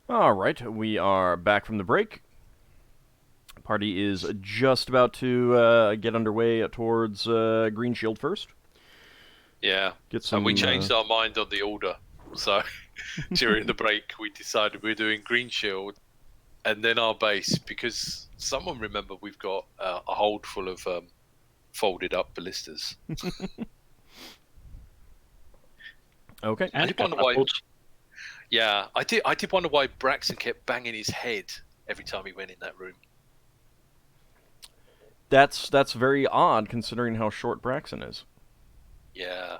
All right, we are back from the break. Party is just about to get underway towards Green Shield first. Yeah, Get some. and we changed our mind on the order. So during the break, we decided we're doing Green Shield and then our base because someone remember we've got a hold full of folded up ballistas. Okay. I And did wonder why. catapults. Yeah, I did wonder why Braxon kept banging his head every time he went in that room. That's very odd considering how short Braxon is. Yeah.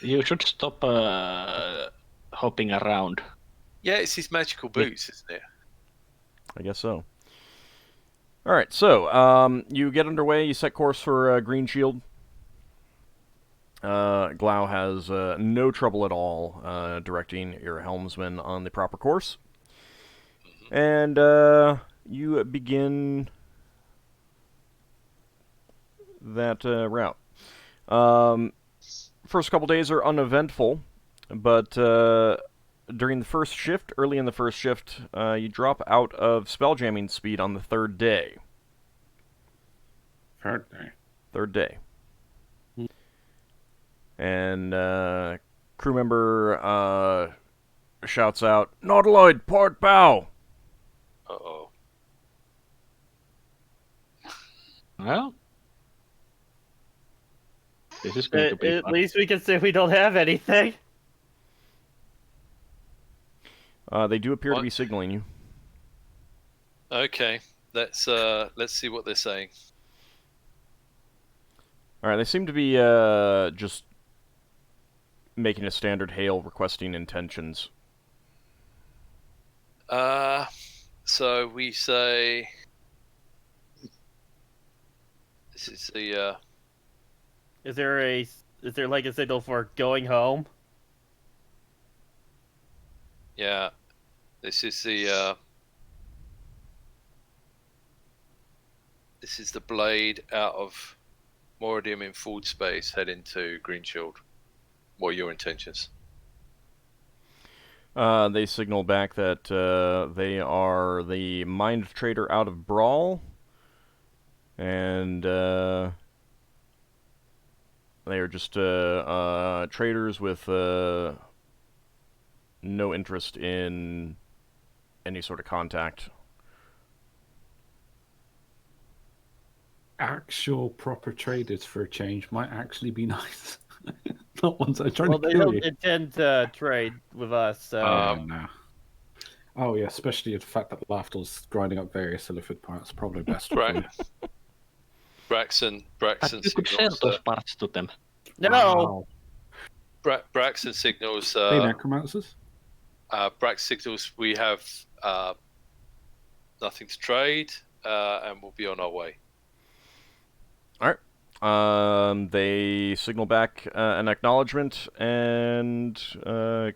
You should stop hopping around. Yeah, it's his magical boots, isn't it? I guess so. All right, so you get underway. You set course for Green Shield. Glau has no trouble at all directing your helmsman on the proper course. And you begin that route. First couple days are uneventful, but during the first shift, early in the first shift, you drop out of spelljamming speed on the third day. Third day. And crew member shouts out, "Nautiloid, port bow!" Uh-oh. Well, this is going to be At fun. least we can say we don't have anything. They do appear to What? be signaling you. Okay, let's see what they're saying. Alright, they seem to be just making a standard hail requesting intentions. So we say this is the Is there like a signal for going home? yeah, this is the this is the blade out of Moridium in forward space heading to Green Shield. What are your intentions? They signal back that they are the mind trader out of Brawl, and they are just traders with no interest in any sort of contact. Actual proper traders for a change might actually be nice. Not ones that are trying Well, to they kill don't you. intend to trade with us, so... No. Oh yeah, especially the fact that Lafdul's grinding up various illithid parts. Probably best. Right. Braxon But you could sell signals. those parts to them. No! Wow. Braxon signals. They necromancers? Braxon signals. We have nothing to trade, and we'll be on our way. They signal back an acknowledgement and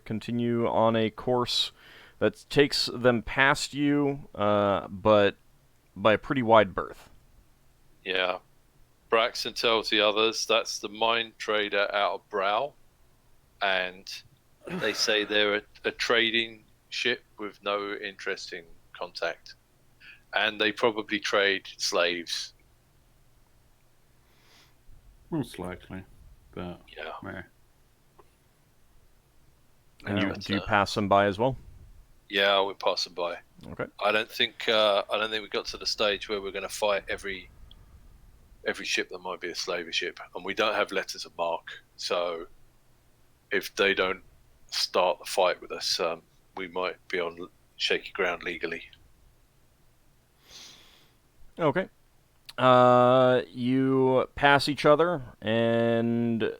continue on a course that takes them past you, but by a pretty wide berth. Yeah. Braxton tells the others that's the mind trader out of Brow, and they say they're a trading ship with no interest in contact, and they probably trade slaves. Most likely. But Yeah. meh. And Yeah, do you pass them by as well? Yeah, we're passing by. Okay. I don't think we got to the stage where we're going to fight every ship that might be a slave ship, and we don't have letters of marque. So if they don't start the fight with us, we might be on shaky ground legally. Okay. You pass each other, and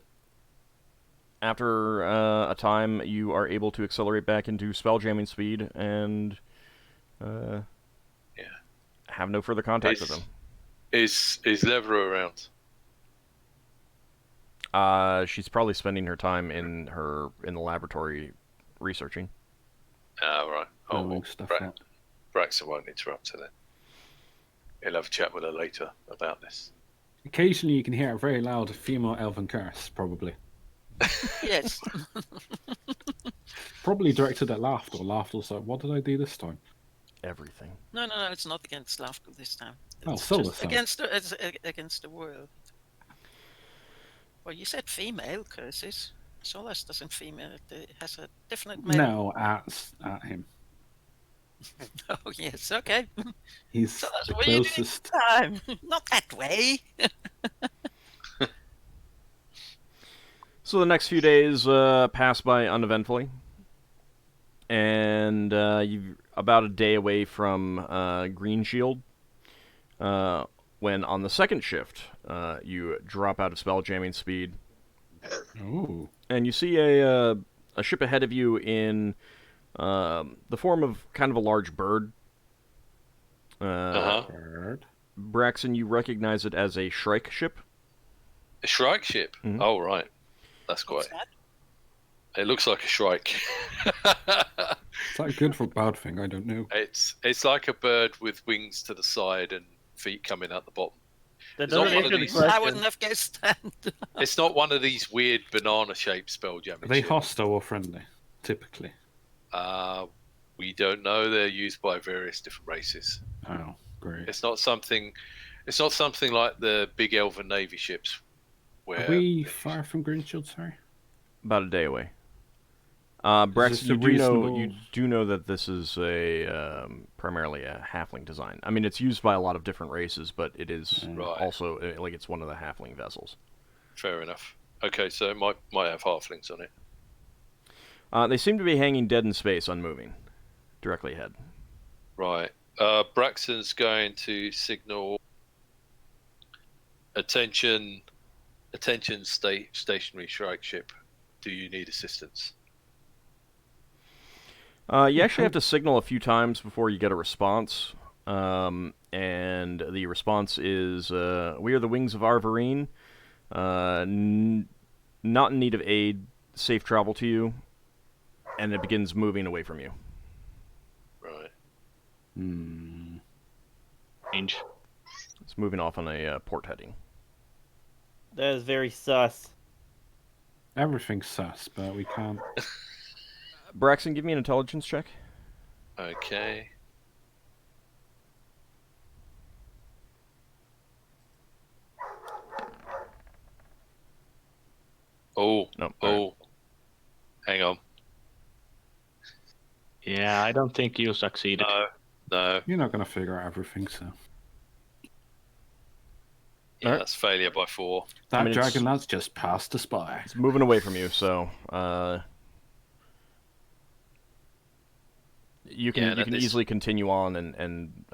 after a time, you are able to accelerate back into spelljamming speed and have no further contact with them. Is Levra around? She's probably spending her time in the laboratory researching. Right. Oh, Blowing well, stuff up. Braxton won't interrupt her then. He'll have a chat with her later about this. Occasionally you can hear a very loud female elven curse, probably. Yes. probably directed at Lafdul. Lafdul's like, what did I do this time? Everything. No, it's not against Lafdul this time. Oh, It's Solas just then. against the world. Well, you said female curses. Solas doesn't female. It has a definite male. No, at him. Oh yes, okay. He's Solas, the what are you doing closest. this time? Not that way. So the next few days pass by uneventfully, and you're about a day away from Green Shield, when on the second shift you drop out of spelljamming speed, Ooh. and you see a ship ahead of you in the form of kind of a large bird. Bird. Braxon, you recognize it as a Shrike ship. A Shrike ship? Mhm. Oh, right. That's What's quite. that? It looks like a shrike. Is that a good or bad thing? I don't know. It's like a bird with wings to the side and feet coming out the bottom. That It's not doesn't one answer of the these- I question. wouldn't have guessed that. It's not one of these weird banana-shaped spelljamming Are they ships. hostile or friendly? Typically. We don't know. They're used by various different races. Oh, great. It's not something like the big elven navy ships. Where Are we far from Green Shield? Sorry. About a day away. this Braxton, a you reasonable- do know that this is a primarily a halfling design. I mean, it's used by a lot of different races, but it is Right. also like it's one of the halfling vessels. Fair enough. Okay, so it might have halflings on it. They seem to be hanging dead in space, unmoving, directly ahead. Right. Braxton's going to signal attention, stationary shrike ship. Do you need assistance? You actually have to signal a few times before you get a response, and the response is, "We are the wings of Arvarine. Not in need of aid. Safe travel to you." And it begins moving away from you. Right. Hmm. Range. It's moving off on a port heading. That is very sus. Everything's sus, but we can't. Braxton, give me an intelligence check. Okay. Oh. No. Oh. Hang on. Yeah, I don't think you succeeded. No. You're not going to figure out everything, so. Yeah, Alright. that's failure by 4. That mean, dragon it's- that's just passed us by. It's moving away from you, so you can Yeah, that is- easily continue on and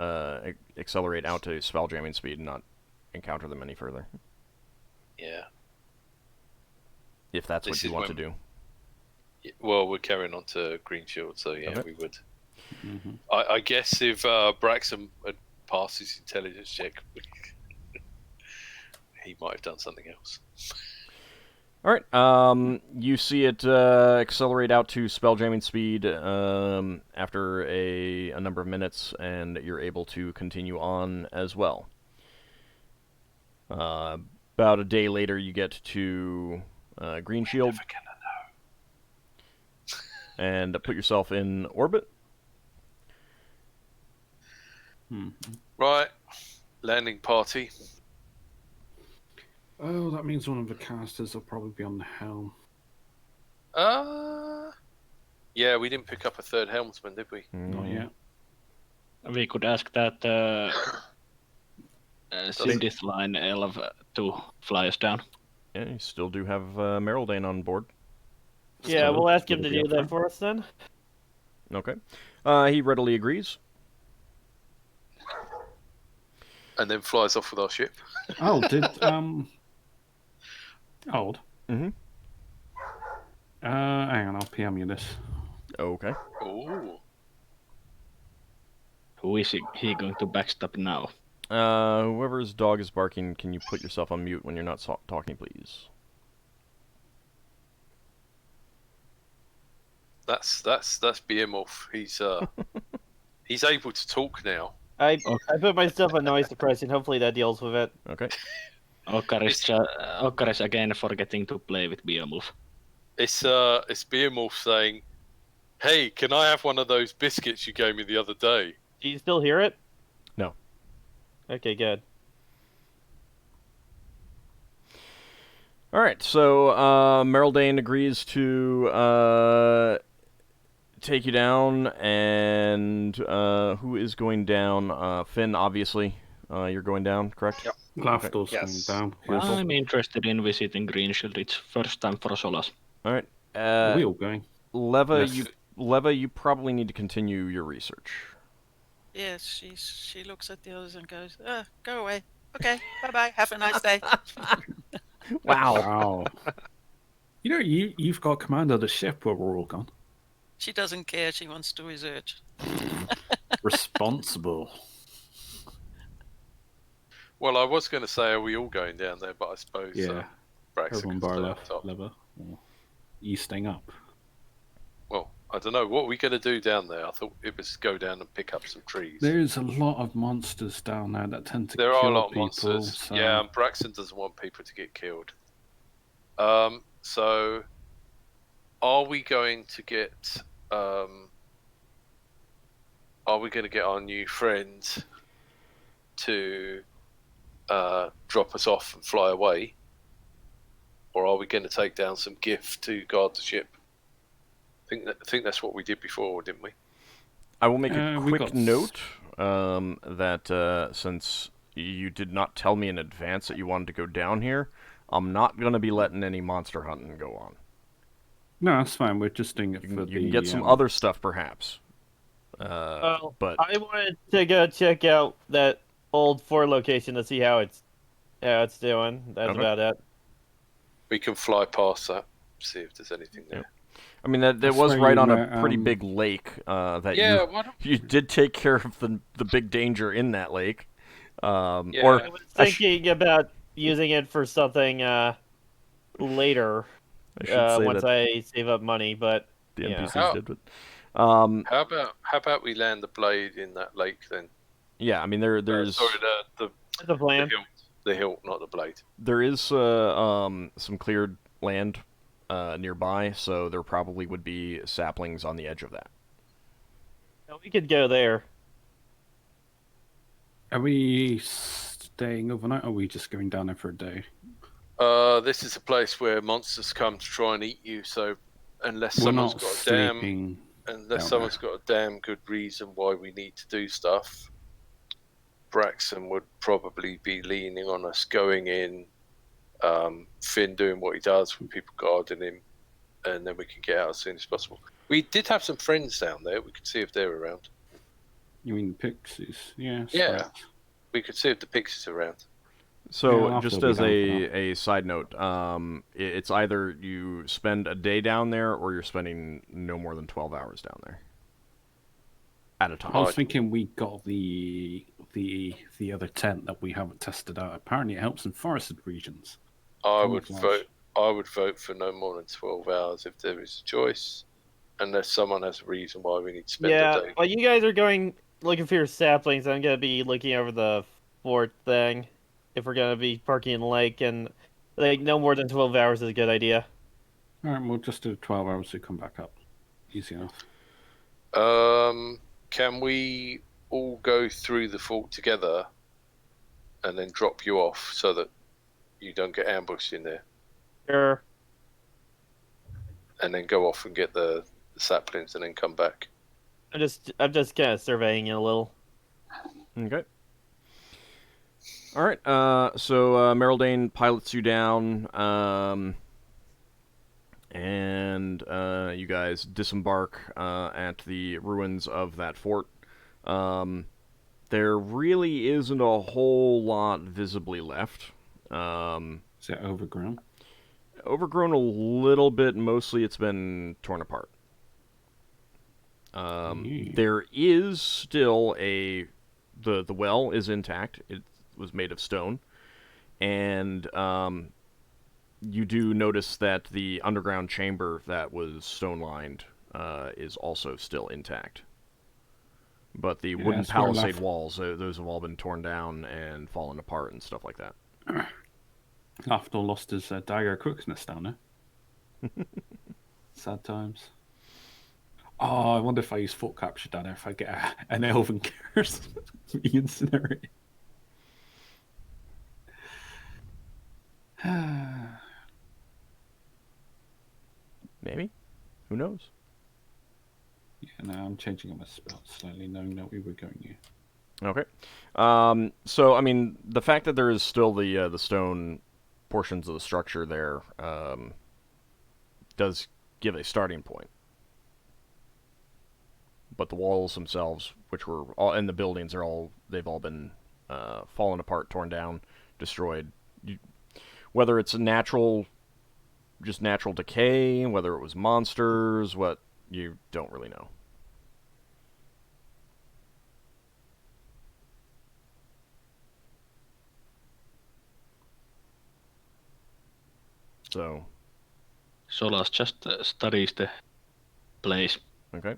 accelerate out to spelljamming speed and not encounter them any further, Yeah. if that's what This you is want to when- do. Well, we're carrying on to Green Shield, so yeah, Okay. we would. Mhm. I guess if Braxton had passed his intelligence check, he might have done something else. All right. You see it accelerate out to spelljamming speed after a number of minutes, and you're able to continue on as well. About a day later, you get to Green Shield Never gonna know. and put yourself in orbit. Right, landing party. Oh, that means one of the casters will probably be on the helm. Yeah, we didn't pick up a third helmsman, did we? Not yet. We could ask that Cindy's line elf to fly us down. Yeah, you still do have Merildane on board. Yeah, So, we'll ask him would to it be do up that front? for us then. Okay. He readily agrees. And then flies off with our ship. Oh, did Old. Mm-hmm. Hang on, I'll PM you this. Okay. Ooh. Who is he going to backstab now? Whoever's dog is barking, can you put yourself on mute when you're not talking, please? That's Behemoth. He's able to talk now. I put myself on noise suppression. Hopefully that deals with it. Okay. Ockar is again forgetting to play with Behemoth. It's Behemoth saying, Hey, can I have one of those biscuits you gave me the other day? Do you still hear it? No. Okay, good. All right, so Meraldane agrees to take you down, and who is going down? Finn, obviously. You're going down, correct? Yep. Lafdul's Yes. going down. Well, Yes. I'm interested in visiting Green Shield. It's first time for Solas. All right. Are we all going? Leva, Yes. you probably need to continue your research. Yes, she looks at the others and goes, go away. Okay, bye-bye. Have a nice day. Wow. Wow. You've got command of the ship where we're all gone. She doesn't care. She wants to research. Responsible. Well, I was going to say, are we all going down there? But I suppose Yeah. Braxon Everyone can bar stay up left, top. lever. Or you staying up. Well, I don't know. What are we going to do down there? I thought it was go down and pick up some trees. There's a lot of monsters down there that tend to There kill are a lot of people. monsters. So... Yeah, and Braxon doesn't want people to get killed. So are we going to get our new friend to drop us off and fly away? Or are we going to take down some gift to guard the ship? I think that's what we did before, didn't we? I will make a we quick got note that since you did not tell me in advance that you wanted to go down here, I'm not going to be letting any monster hunting go on. No, that's fine. We're just doing it You for can, you can get some other stuff, perhaps. But I wanted to go check out that old fort location to see how it's doing. That's Okay. about it. We can fly past that, see if there's anything there. I mean, that That's was where right you on a met, pretty big lake that Yeah, why don't you did take care of the big danger in that lake. Yeah. Or I was thinking about using it for something later I should say once that I save up money, but the yeah. NPCs How- did, but How about we land the blade in that lake then? yeah, I mean there's Sorry, the That's a plan. the hilt, not the blade. there is some cleared land nearby, so there probably would be saplings on the edge of that. We could go there. Are we staying overnight or are we just going down there for a day? This is a place where monsters come to try and eat you. So unless We're someone's not got a damn, sleeping. unless down someone's got a damn good reason why we need to do stuff, Braxon would probably be leaning on us going in. Finn doing what he does with people guarding him, and then we can get out as soon as possible. We did have some friends down there. We could see if they're around. You mean pixies? Yeah. Yeah. sprats. We could see if the pixies are around. So Yeah, I'll just still be as down for a side note, it's either you spend a day down there or you're spending no more than 12 hours down there at a time. I was thinking we got the other tent that we haven't tested out. Apparently, it helps in forested regions. I would Camouflage. vote for no more than 12 hours if there is a choice, unless someone has a reason why we need to spend Yeah, a day. while you guys are going looking for your saplings, I'm gonna be looking over the fort thing. If we're gonna be parking in the lake, and like no more than 12 hours is a good idea. All right, we'll just do 12 hours to come back up. Easy enough. Can we all go through the fort together and then drop you off so that you don't get ambushed in there, Sure. and then go off and get the saplings and then come back? I'm just kind of surveying it a little. Okay. All right. So Meraldane pilots you down, and you guys disembark at the ruins of that fort. There really isn't a whole lot visibly left. Is it overgrown? Overgrown a little bit. Mostly, it's been torn apart. There is still the well is intact. It was made of stone, and you do notice that the underground chamber that was stone lined is also still intact. But the wooden that's where palisade walls, those have all been torn down and fallen apart and stuff like that. Lafdul lost his dagger quickness down there. Sad times. Oh, I wonder if I use thought capture down there, if I get an elven curse. Me incinerate. Maybe. Who knows? Yeah, no, I'm changing up my spell slightly, knowing that we were going here. Okay. So I mean, the fact that there is still the stone portions of the structure there does give a starting point. But the walls themselves, which were all, and the buildings they've all been fallen apart, torn down, destroyed. Whether it's just natural decay, whether it was monsters, what you don't really know. So, Solas just studies the place. okay.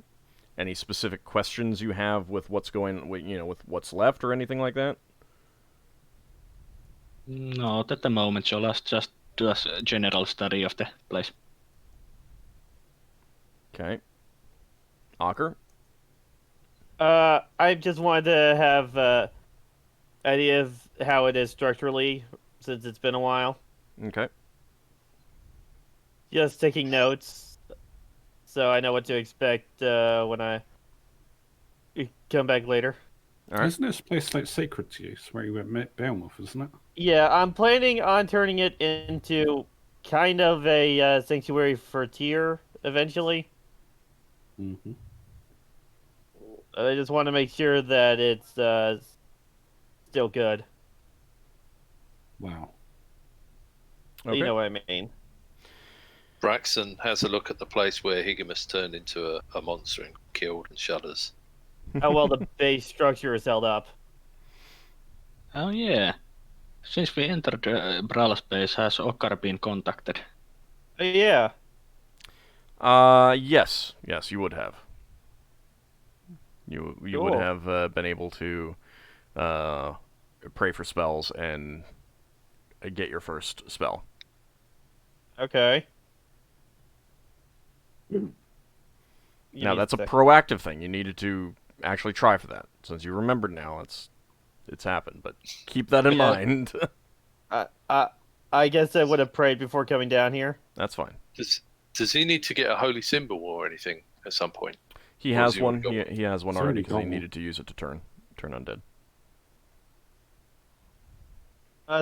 Any specific questions you have with what's going, with what's left or anything like that? Not at the moment. Solas just does a general study of the place. Okay. Ockar? I just wanted to have idea of how it is structurally since it's been a while. Okay. Just taking notes, so I know what to expect when I come back later. All right. Isn't this place like sacred to you? It's where you went Beowulf, isn't it? Yeah, I'm planning on turning it into kind of a sanctuary for Tyr eventually. Mm-hmm. I just want to make sure that it's still good. Wow. Okay. You know what I mean. Braxon has a look at the place where Higimus turned into a monster and killed and shudders. How well the base structure is held up. Oh yeah. Since we entered the Brawl space, has Ockar been contacted? Yeah. Yes, you would have. You would Cool. have been able to pray for spells and get your first spell. Okay. Now that's a proactive thing. You needed to actually try for that. Since you remembered now, it's happened. But keep that in Yeah. mind. I guess I would have prayed before coming down here. That's fine. Does he need to get a holy symbol or anything at some point? He Or has does he one. already got He has one He's already already because got he one. needed to use it to turn undead.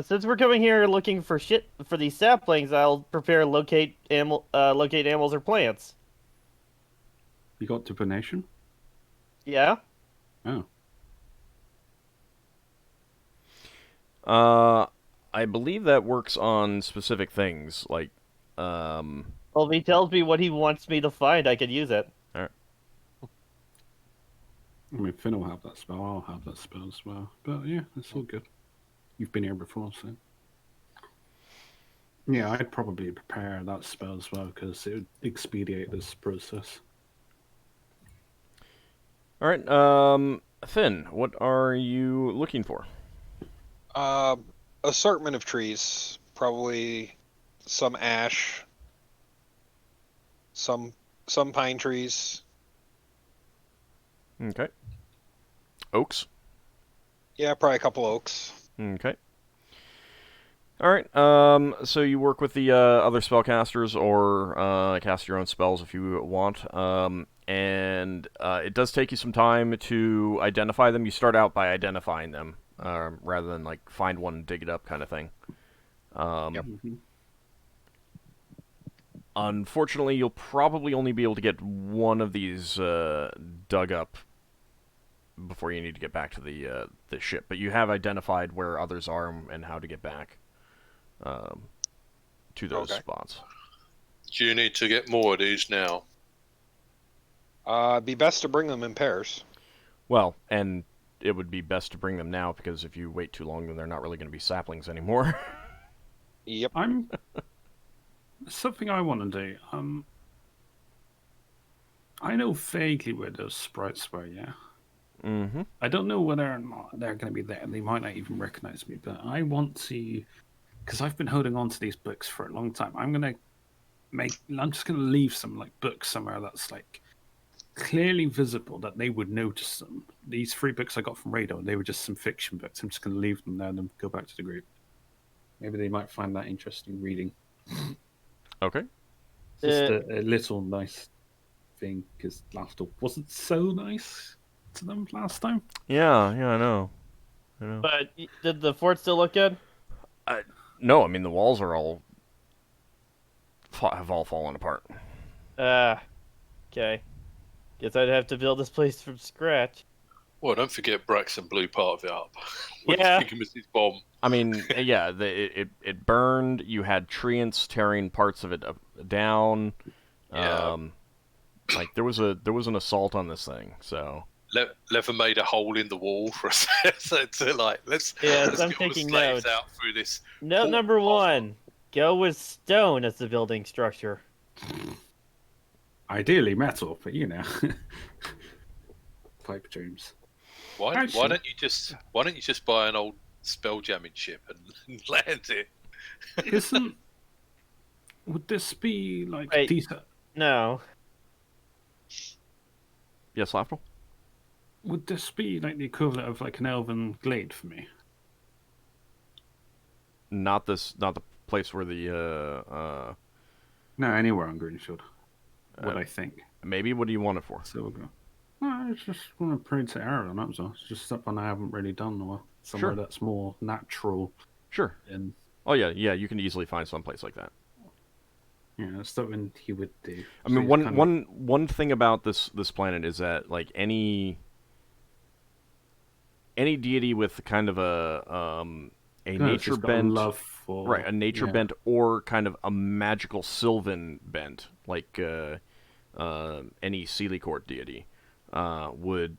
Since we're coming here looking for shit for these saplings, I'll prepare locate animals or plants. You got divination? Yeah. Oh. I believe that works on specific things like. Well, if he tells me what he wants me to find, I could use it. I mean, Finn will have that spell. I'll have that spell as well. But yeah, it's all good. You've been here before, so. Yeah, I'd probably prepare that spell as well because it would expedite this process. All right, Finn, what are you looking for? Assortment of trees, probably some ash, some pine trees. Okay. Oaks. Yeah, probably a couple oaks. Okay. All right. So you work with the other spellcasters, or cast your own spells if you want. And it does take you some time to identify them. You start out by identifying them, rather than like find one and dig it up kind of thing. Yep. Mm-hmm. Unfortunately, you'll probably only be able to get one of these dug up before you need to get back to the ship. But you have identified where others are and how to get back to those Okay. spots. Do you need to get more of these now? It'd be best to bring them in pairs. Well, and it would be best to bring them now because if you wait too long, then they're not really going to be saplings anymore. Yep. I'm something I want to do. I know vaguely where those sprites were. Yeah. Mm-hmm. I don't know whether or not they're going to be there. They might not even recognize me, but I want to, because I've been holding on to these books for a long time. I'm just going to leave some like books somewhere that's like clearly visible that they would notice them. These 3 books I got from Radar, they were just some fiction books. I'm just going to leave them there and then go back to the group. Maybe they might find that interesting reading. Okay. Just a little nice thing, because Lafdul wasn't so nice to them last time. Yeah, I know. But did the fort still look good? No, I mean the walls are have all fallen apart. Okay. Guess I'd have to build this place from scratch. Well, don't forget Braxon blew part of it up. Yeah. With his bomb. I mean, yeah, it burned. You had treants tearing parts of it down. Yeah. Like there was an assault on this thing. So Lever made a hole in the wall for us. So like, let's I'm get all the taking slaves notes. out through this. Note number 1: go with stone as the building structure. Ideally metal, but you know, pipe dreams. Why don't you just buy an old spelljamming ship and land it? Would this be like Wait. decent? No. yes, Lafdul? Would this be like the equivalent of like an elven glade for me? Not the place where the No, anywhere on Greenshield. What I think. maybe. What do you want it for? So we'll go. No, I just want to pray to Aaron. That was all. It's just something I haven't really done in a while. Somewhere that's more natural. Sure. And Oh yeah, you can easily find some place like that. yeah, that's something he would do. I mean, one thing about this planet is that like any deity with kind of a nature bent, love for, right? A nature bent or kind of a magical sylvan bent, like any Sealy Court deity, would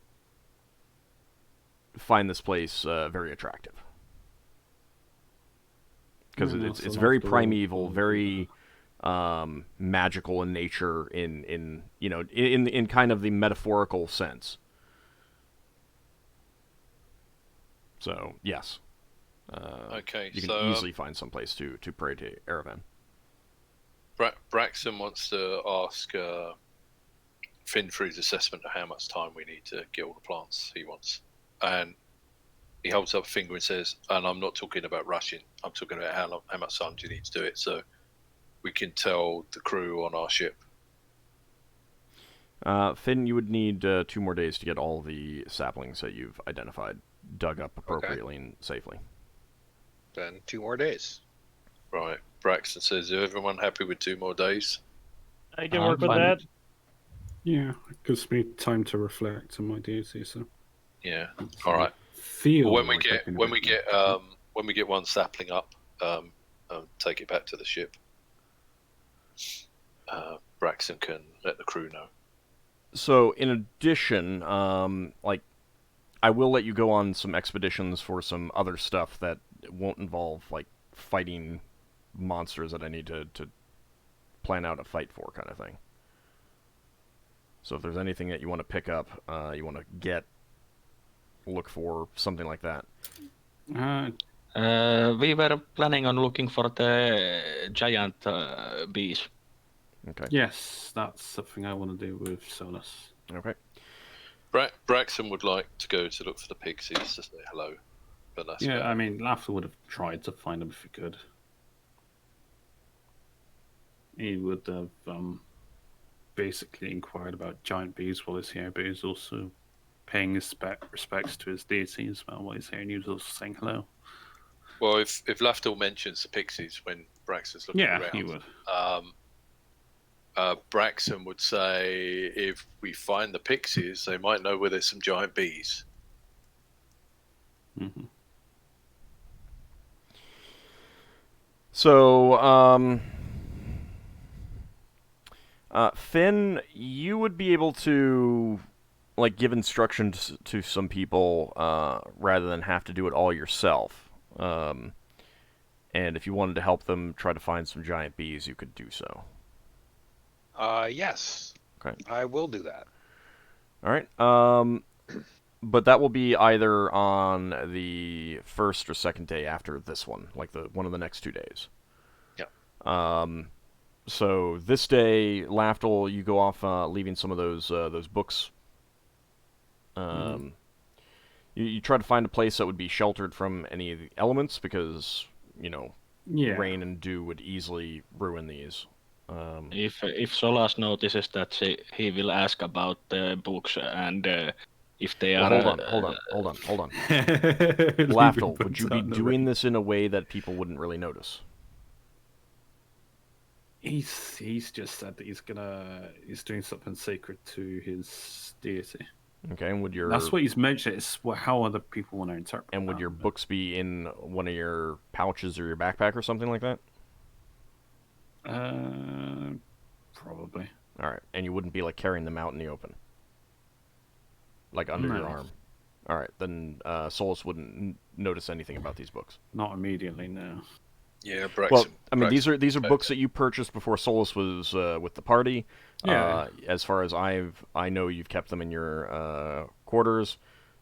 find this place very attractive because it's very primeval, very magical in nature, in kind of the metaphorical sense. So yes, Okay, you can so easily find some place to pray to Aravan. Braxon wants to ask Finn for his assessment of how much time we need to get all the plants he wants, and he holds up a finger and says, "And I'm not talking about rushing. I'm talking about how much time do you need to do it, so we can tell the crew on our ship." Finn, you would need 2 more days to get all the saplings that you've identified dug up appropriately and safely. Then 2 more days. Right. Braxton says, "Is everyone happy with 2 more days?" I can work with fine. that. Yeah, it gives me time to reflect on my duty. So Yeah. All right. feel When we like I can get one sapling up, take it back to the ship. Braxton can let the crew know. So, in addition, I will let you go on some expeditions for some other stuff that won't involve, like, fighting monsters that I need to plan out a fight for, kind of thing. So if there's anything that you want to pick up, you want to look for, something like that. We were planning on looking for the giant bees. Okay. Yes, that's something I want to do with Solas. Okay. Braxton would like to go to look for the pixies to say hello, but that's Yeah, about I mean, Lafdul would have tried to find them if he could. He would have basically inquired about giant bees while he's here, but he's also paying his respects to his deity as well while he's here, and he was also saying hello. Well, if Lafdul mentions the pixies when Braxton's looking around, he would. Braxton would say, if we find the pixies, they might know where there's some giant bees. Mm-hmm. So, Finn, you would be able to, like, give instructions to some people rather than have to do it all yourself. And if you wanted to help them try to find some giant bees, you could do so. Yes. Okay. I will do that. All right. But that will be either on the first or second day after this one, like one of the next 2 days. Yeah. So this day, Lafdul, you go off, leaving some of those books. You try to find a place that would be sheltered from any of the elements because Yeah. rain and dew would easily ruin these. If Solas notices that he will ask about the books and if they Well, are. hold on. Leaving Lafdul, would books you out be in the doing rain. this in a way that people wouldn't really notice? He's just said that he's doing something sacred to his deity. Okay, and would your That's what he's mentioned. It's how other people want to interpret. and would your books be in one of your pouches or your backpack or something like that? Probably. All right, and you wouldn't be like carrying them out in the open, like under your No. arm. All right, then Solas wouldn't notice anything about these books. Not immediately, no. Yeah, Braxon. Well, I mean, Braxon. these are books that you purchased before Solas was with the party. Yeah. As far as I know, you've kept them in your quarters.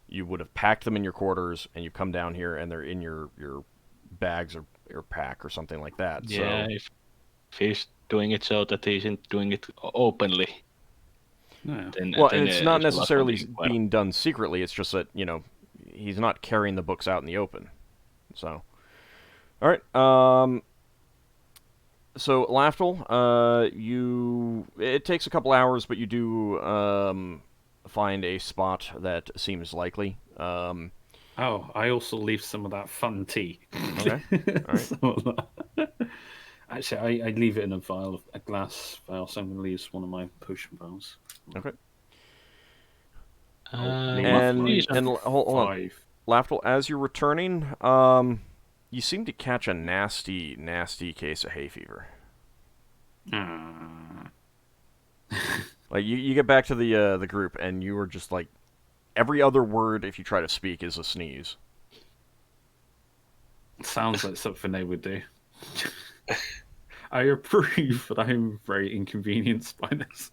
You would have packed them in your quarters, and you come down here, and they're in your bags or pack or something like that. Yeah, So, if he's doing it so that he isn't doing it openly, No. then well, then, and it's not Solas will necessarily be well. being done secretly. It's just that he's not carrying the books out in the open. So, all right. So Lafdul, it takes a couple hours, but you do find a spot that seems likely. Oh, I also leave some of that fun tea. Okay. All right. Actually, I leave it in a glass vial, so I'm going to leave one of my potion vials. Okay. What is And hold on, 5. Lafdul, as you're returning, you seem to catch a nasty, nasty case of hay fever. Like you get back to the group, and you are just like every other word, if you try to speak, is a sneeze. Sounds like something they would do. I approve, but I'm very inconvenienced by this.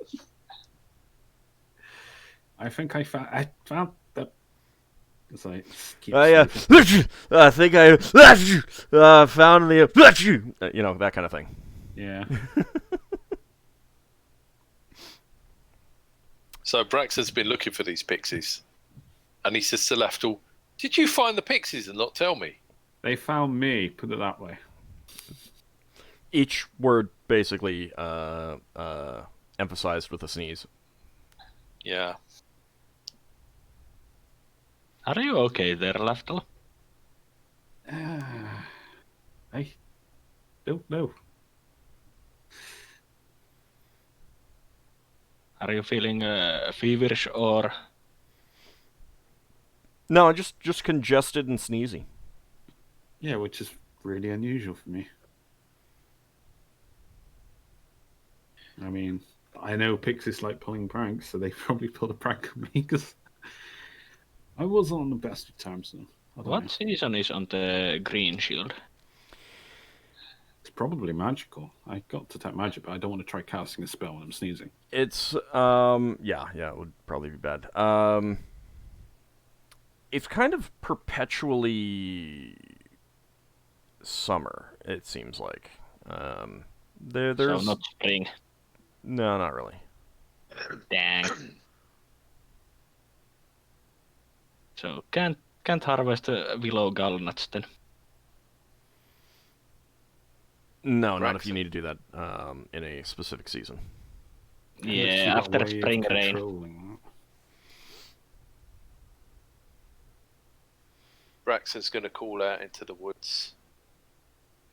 I think I found that. It's like, I think I found the that kind of thing. yeah. So Braxon's been looking for these pixies, and he says to Lafdul, "Did you find the pixies and not tell me?" They found me, put it that way. Each word basically emphasized with a sneeze. Yeah. Are you okay there, Lafdul? I don't know. Are you feeling feverish or? No, just congested and sneezy. Yeah, which is really unusual for me. I mean, I know pixies like pulling pranks, so they probably pulled a prank on me because I wasn't on the best of terms. So What season is on the green shield? It's probably magical. I got detect magic, but I don't want to try casting a spell when I'm sneezing. It's yeah, it would probably be bad. It's kind of perpetually summer. It seems like there's So not spring. no, not really. Dang. So can't harvest willow gallnuts then. No, not if Braxon. you need to do that in a specific season. Yeah, after spring rain. Braxon's going to call out into the woods.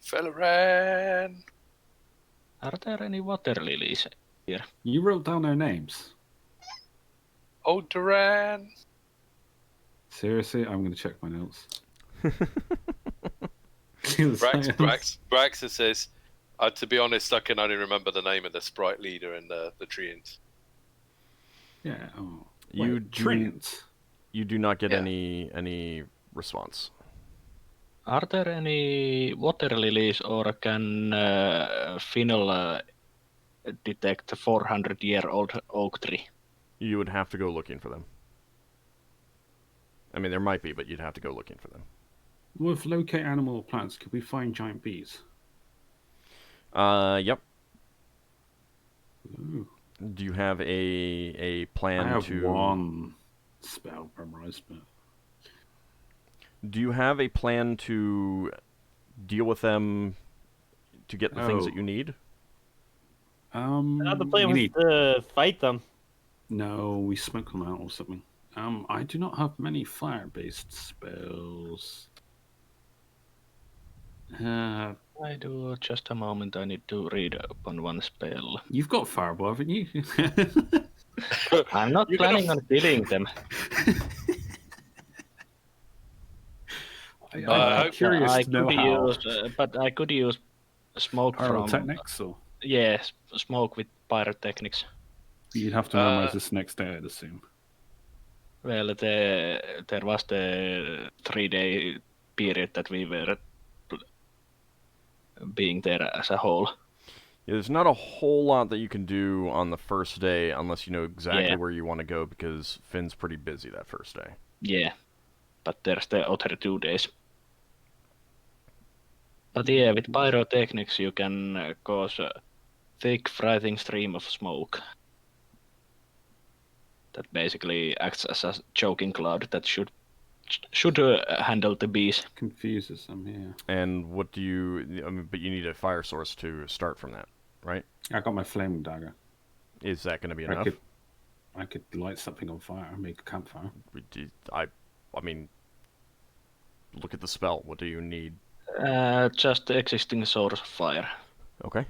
Finnel'ar! Are there any water lilies here? You wrote down their names. AuldDragon! Seriously, I'm going to check my notes. Braxon says, to be honest, I can only remember the name of the sprite leader and the treants. Yeah. Oh. You treants. You do not get Yeah. any response. Are there any water lilies, or can Finnel'ar detect a 400-year-old oak tree? You would have to go looking for them. I mean, there might be, but you'd have to go looking for them. With locate animal or plants, could we find giant bees? Yep. Ooh. Do you have a plan I have to? one spell memorized, but Do you have a plan to deal with them to get the things that you need? Now the plan we was need. to fight them. No, we smoke them out or something. I do not have many fire-based spells. I do. Just a moment. I need to read up on one spell. You've got fireball, haven't you? I'm not You're planning gonna on killing them. I'm curious I to know could how. use, but I could use smoke from Pyrotechnics, or smoke with pyrotechnics. you'd have to memorize this next day, I'd assume. Well, there was the 3-day period that we were being there as a whole. Yeah, there's not a whole lot that you can do on the first day unless you know exactly Yeah. where you want to go because Finn's pretty busy that first day. Yeah, but there's the other 2 days. But yeah, with pyrotechnics you can cause a thick, frightening stream of smoke that basically acts as a choking cloud that should handle the bees. Confuses them, yeah. And what do you? I mean, but you need a fire source to start from that, right? I got my flaming dagger. Is that going to be I enough? could light something on fire, make a campfire. I mean, look at the spell. What do you need? Just the existing source of fire. Okay.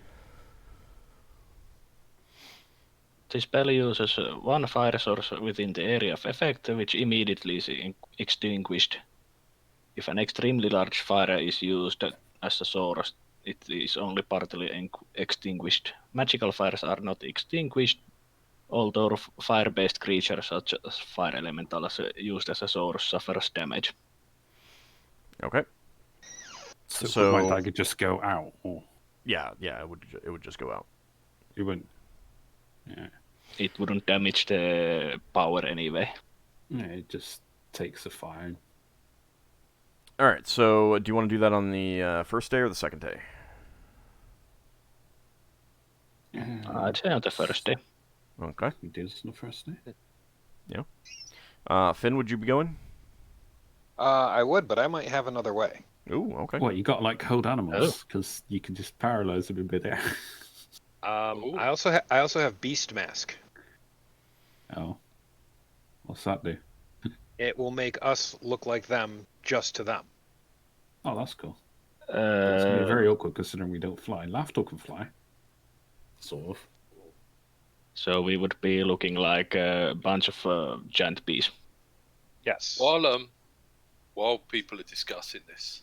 The spell uses one fire source within the area of effect, which immediately is extinguished. If an extremely large fire is used as a source, it is only partly extinguished. Magical fires are not extinguished, although fire-based creatures such as fire elementals used as a source suffers damage. Okay. So would my dagger just go out, or Yeah, it would just go out. it wouldn't? Yeah. It wouldn't damage the power anyway. Yeah, it just takes the fire. All right. So, do you want to do that on the first day or the second day? I'd say on the first day. Okay. We did this on the first day. Finn, would you be going? I would, but I might have another way. Ooh, okay. What, you got like hold animals because you can just paralyze them in midair. I also have Beast Mask. Oh, what's that do? It will make us look like them just to them. Oh, that's cool. It's gonna be Uh, very awkward considering we don't fly. Lafdul can fly, sort of. so we would be looking like a bunch of giant bees. Yes. While people are discussing this,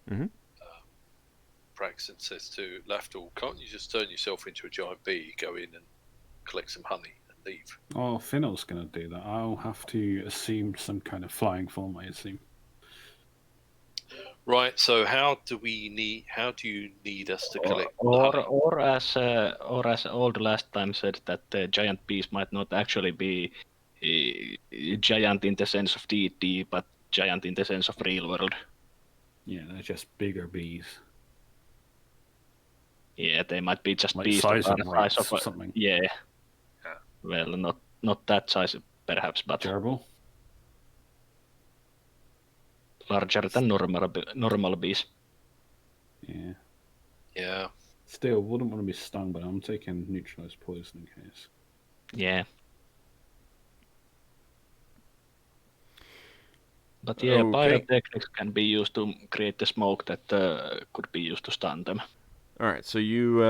Mhm. Braxon says to Lafdul, "Can't you just turn yourself into a giant bee, go in and collect some honey and leave?" Oh, Finnel's gonna do that. I'll have to assume some kind of flying form, I assume. Right. So how do you need us to collect the honey? Or as Old last time said that the giant bees might not actually be giant in the sense of D&D, but giant in the sense of real world. Yeah, they're just bigger bees. Yeah, they might be just Like bees size that of are rats size or of something. yeah. Yeah. Well, not that size perhaps, but Gerbil? larger than normal bees. Yeah. Yeah. Still, wouldn't want to be stung, but I'm taking neutralized poison in case. Yeah. But yeah, Okay. pyrotechnics can be used to create the smoke that could be used to stun them. All right. So you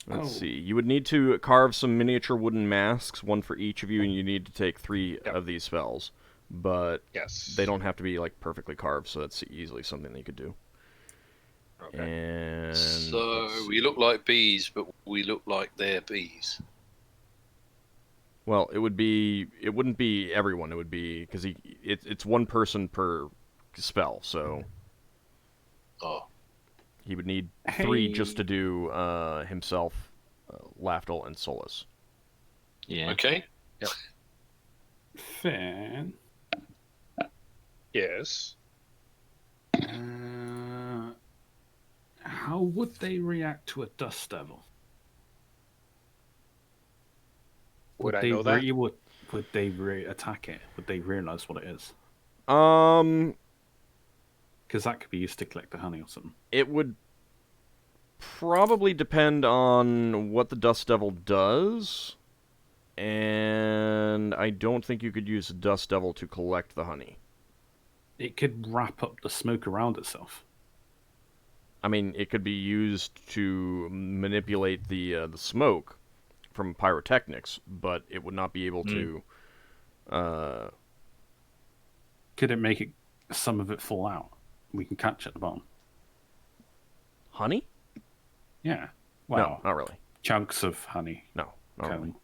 let's Oh. see. You would need to carve some miniature wooden masks, one for each of you, and you need to take 3 of these spells. But Yes. they don't have to be like perfectly carved, so that's easily something that you could do. Okay. And So let's we see. look like bees, but we look like they're bees. Well, it wouldn't be everyone. It would be because it's one person per spell, so Oh. he would need 3 Hey. just to do himself, Lafdul, and Solas. Yeah. Okay. Finn. Yes. How would they react to a dust devil? Would I know that? Would they attack it? Would they realize what it is? Because that could be used to collect the honey or something. It would probably depend on what the Dust Devil does, and I don't think you could use the Dust Devil to collect the honey. It could wrap up the smoke around itself. I mean, it could be used to manipulate the smoke from pyrotechnics, but it would not be able to. Could it make some of it fall out? We can catch at the bottom. Honey? Yeah. No, Well, not really. chunks of honey. No, not really.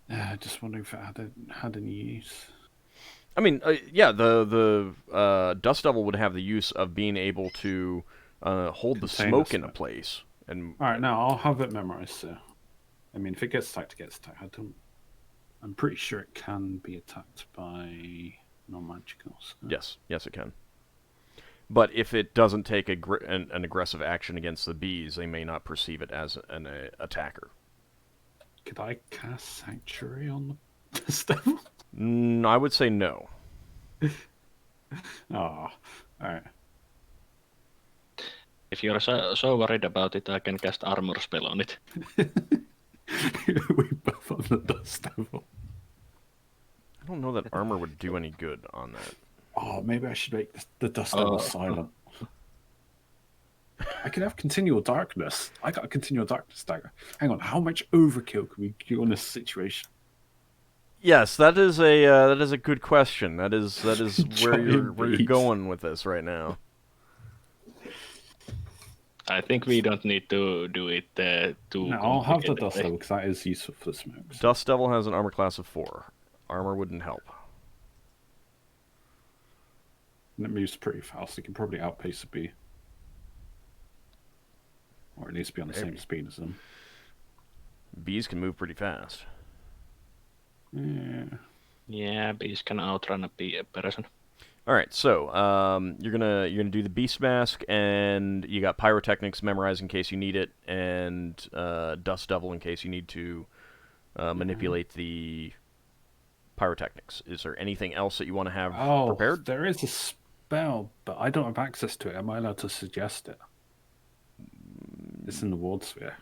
Yeah. Just wondering if it had any use. I mean, yeah, the Dust Devil would have the use of being able to hold the Contain smoke the in a smoke. place. And All right, now I'll have it memorized. So, I mean, if it gets attacked, it gets attacked. I'm pretty sure it can be attacked by non-magicals. So. yes, it can. But if it doesn't take an aggressive action against the bees, they may not perceive it as an attacker. Could I cast Sanctuary on the Devil? I would say no. Oh, all right. If you're so worried about it, I can cast armor spell on it. We both on the Dust Devil. I don't know that armor would do any good on that. Oh, maybe I should make the Dust Devil silent. I could have continual darkness. I got a continual darkness dagger. Hang on, how much overkill can we do on this situation? Yes, that is a good question. That is where you're going with this right now. I think we don't need to do it too. No, I'll have the complicated. Dust Devil because that is useful for the smokes. Dust Devil has an armor class of 4. Armor wouldn't help. And it moves pretty fast. It can probably outpace a bee. Or it needs to be on the same speed as them. Bees can move pretty fast. Yeah. Yeah, bees can outrun a bee person. All right, so you're gonna do the Beast Mask, and you got Pyrotechnics memorized in case you need it, and Dust Devil in case you need to manipulate the Pyrotechnics. Is there anything else that you want to have prepared? There is a spell, but I don't have access to it. Am I allowed to suggest it? It's in the Ward Sphere.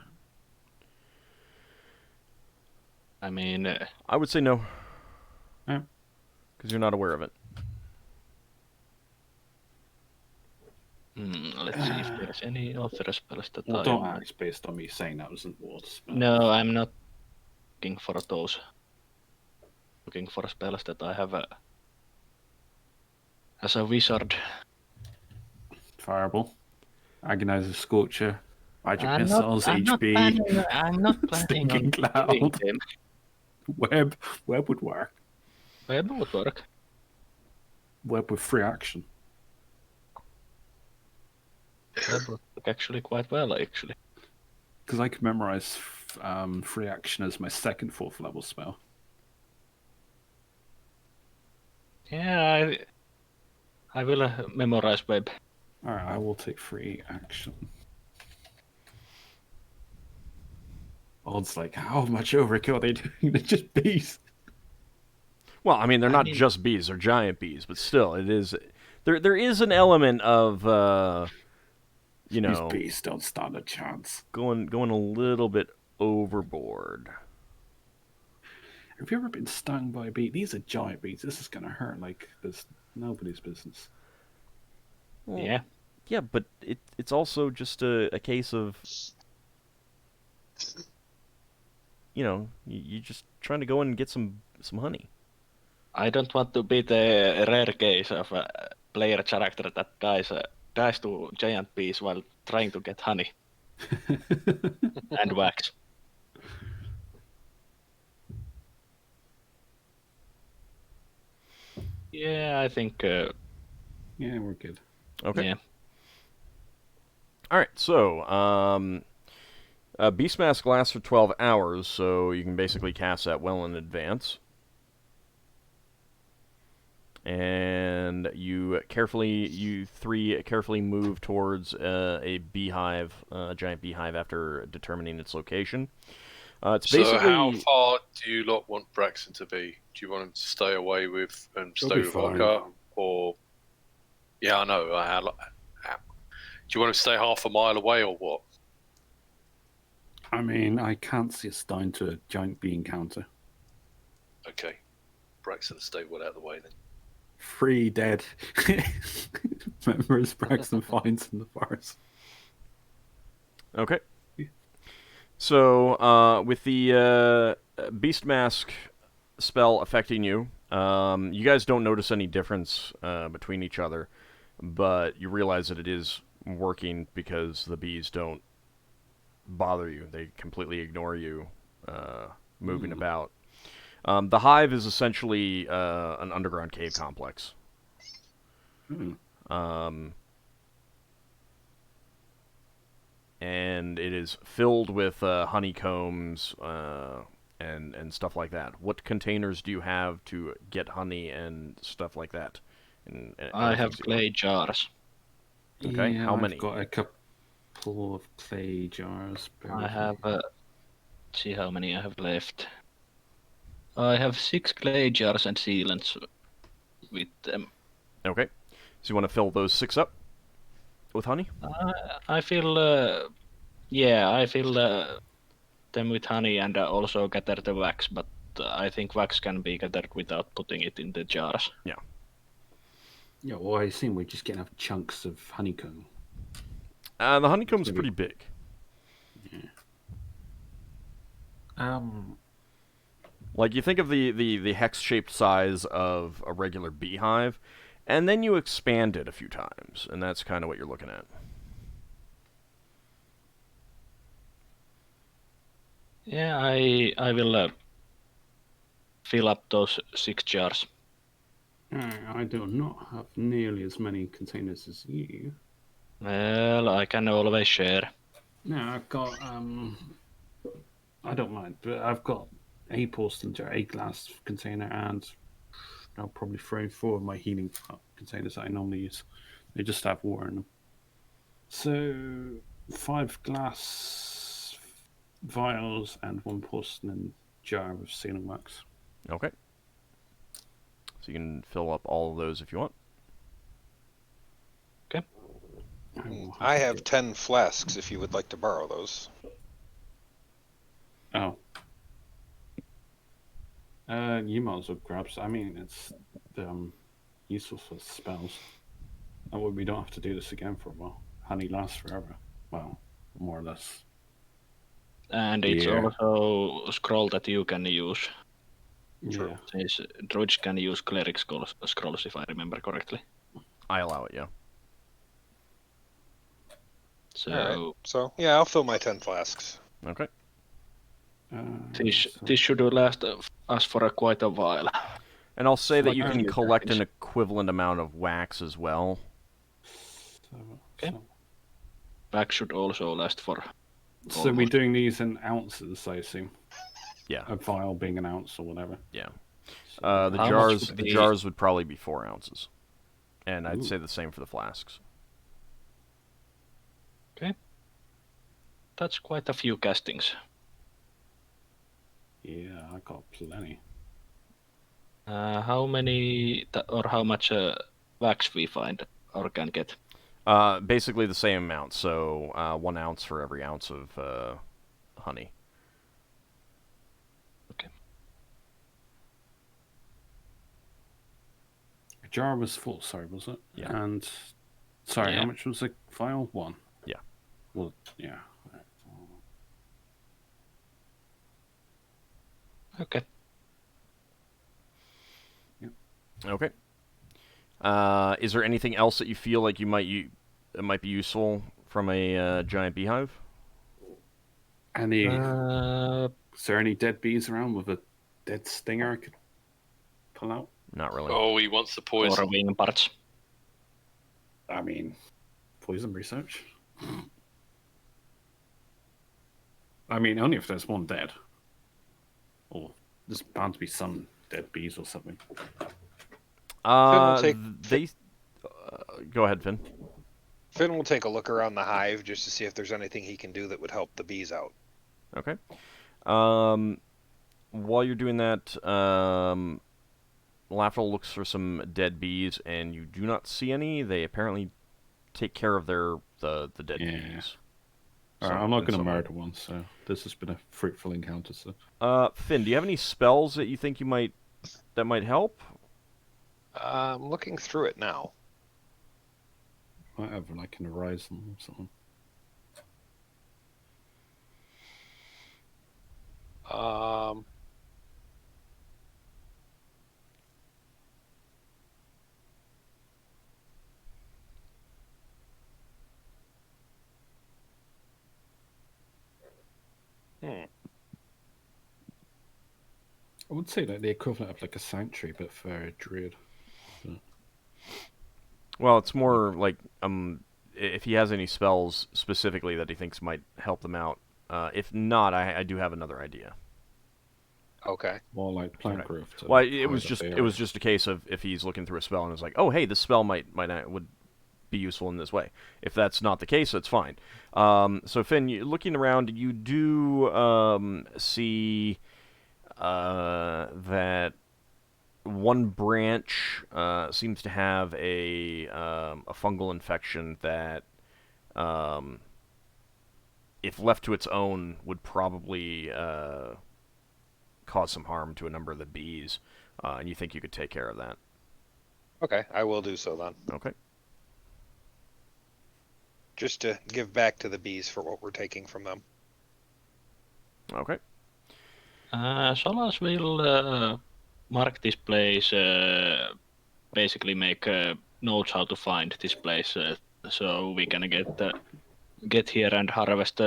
I mean, I would say no. Yeah. Because you're not aware of it. let's see if there's any other spells that Well, I don't act based on me saying that was in the Ward Sphere. No, I'm not looking for those. Looking for spells that I have as a wizard. Fireball. Agonizer Scorcher. Magic I'm Missiles, HP. I'm not planning on Stinking Cloud. doing them. Web would work. Web would work. Web with free action. Web would work actually quite well, actually. Because I could memorize free action as my second 4th level spell. Yeah, I will memorize web. Alright, I will take free action. Odds like, how much overkill are they doing? They're just bees. Well, I mean, they're not just bees; they're giant bees, but still, it is. There is an element of, you know, these bees don't stand a chance. going a little bit overboard. Have you ever been stung by a bee? These are giant bees. This is gonna hurt like there's nobody's business. Well, Yeah. Yeah, but it's also just a case of, you know, you just trying to go in and get some honey. I don't want to be the rare case of a player character that dies to giant bees while trying to get honey and wax. Yeah, I think. Yeah, we're good. Okay. Yeah. All right. So, Beast Mask lasts for 12 hours, so you can basically cast that well in advance. and you three carefully move towards a beehive, a giant beehive, after determining its location. It's So basically. how far do you lot want Braxon to be? Do you want him to stay away with and He'll stay be with fine. Ockar, or yeah, I know. Do you want him to stay half a mile away, or what? I mean, I can't see us dying to a giant bee encounter. Okay, Braxon, stay well out of the way then. 3 dead members Braxton finds in the forest. Okay. So, with the Beast Mask spell affecting you, you guys don't notice any difference between each other, but you realize that it is working because the bees don't bother you. They completely ignore you moving about. The hive is essentially an underground cave complex. And it is filled with honeycombs and stuff like that. What containers do you have to get honey and stuff like that? And I other have things you clay jars. Okay, Yeah, how many? I've got a couple of clay jars. I have. See how many I have left. I have 6 clay jars and sealants with them. Okay. So you want to fill those 6 up with honey? I fill. Yeah, I fill them with honey and also gather the wax, but I think wax can be gathered without putting it in the jars. Yeah. Yeah, well, I assume we're just getting up chunks of honeycomb. The honeycomb's Maybe. pretty big. Like, you think of the hex-shaped size of a regular beehive, and then you expand it a few times, and that's kind of what you're looking at. Yeah, I will fill up those 6 jars. I do not have nearly as many containers as you. Well, I can always share. No, I've got I don't mind, but I've got a porcelain jar, a glass container, and I'll probably throw 4 of my healing containers that I normally use. They just have water in them. So 5 glass vials and 1 porcelain jar with sealing wax. Okay. So you can fill up all of those if you want. Okay. I have 10 flasks if you would like to borrow those. Oh. You might as well grab some. I mean, it's useful for spells. That way we don't have to do this again for a while. Honey lasts forever. Well, more or less. And it's Yeah. also a scroll that you can use. Yeah. Since druids can use cleric scrolls, if I remember correctly. I allow it, yeah. So Alright, so yeah, I'll fill my 10 flasks. Okay. this should last us for quite a while. And I'll say that Like you can earlier collect an dragons. equivalent amount of wax as well. Okay. Back should also last for. So we're doing these in ounces, I assume. Yeah. A vial being an ounce or whatever. Yeah. So, The How much jars would the be- jars would probably be 4 ounces. And I'd Ooh. say the same for the flasks. That's quite a few castings. yeah, I got plenty. How many or how much wax we find or can get? Basically the same amount, so 1 ounce for every ounce of honey. A jar was full, sorry, was it? Yeah. And sorry, Yeah. how much was a vial? 1. Yeah. Well, yeah. Okay. Okay. Is there anything else that you feel like that might be useful from a giant beehive? Any? Uh, Is there any dead bees around with a dead stinger I could pull out? Not really. Oh, he wants the or poison. wing parts. I mean, poison research. I mean, only if there's 1 dead. Or there's bound to be some dead bees or something. take- They. Go ahead, Finn. Finn will take a look around the hive just to see if there's anything he can do that would help the bees out. Okay. While you're doing that, Lafdul looks for some dead bees, and you do not see any. They apparently take care of the dead bees. Alright, I'm not going to murder one, so this has been a fruitful encounter. So, Finn, do you have any spells that you think might help? I'm looking through it now. might have like an horizon or something. I would say like the equivalent of like a sanctuary, but for a druid. Well, it's more like if he has any spells specifically that he thinks might help them out. If not, I do have another idea. Okay. More like plant Okay. growth. Well, it was just a case of if he's looking through a spell and is like, oh hey, this spell would be useful in this way. If that's not the case, that's fine. So Finn, looking around, you do see that one branch seems to have a fungal infection that, if left to its own, would probably cause some harm to a number of the bees, and you think you could take care of that. Okay, I will do so then. Okay. Just to give back to the bees for what we're taking from them. Okay. Solas will mark this place, basically make notes how to find this place, so we can get here and harvest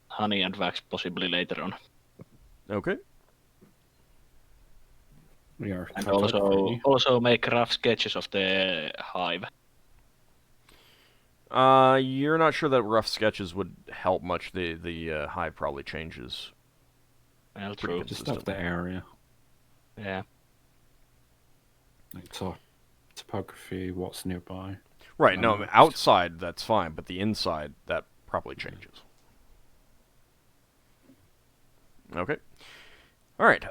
honey and wax possibly later on. Okay. We are. And also make rough sketches of the hive. You're not sure that rough sketches would help much. The hive probably changes. Well, Pretty true. good. Just of the area. Yeah. Like topography, what's nearby. Right. No, outside that's fine, but the inside that probably changes. Okay. All right.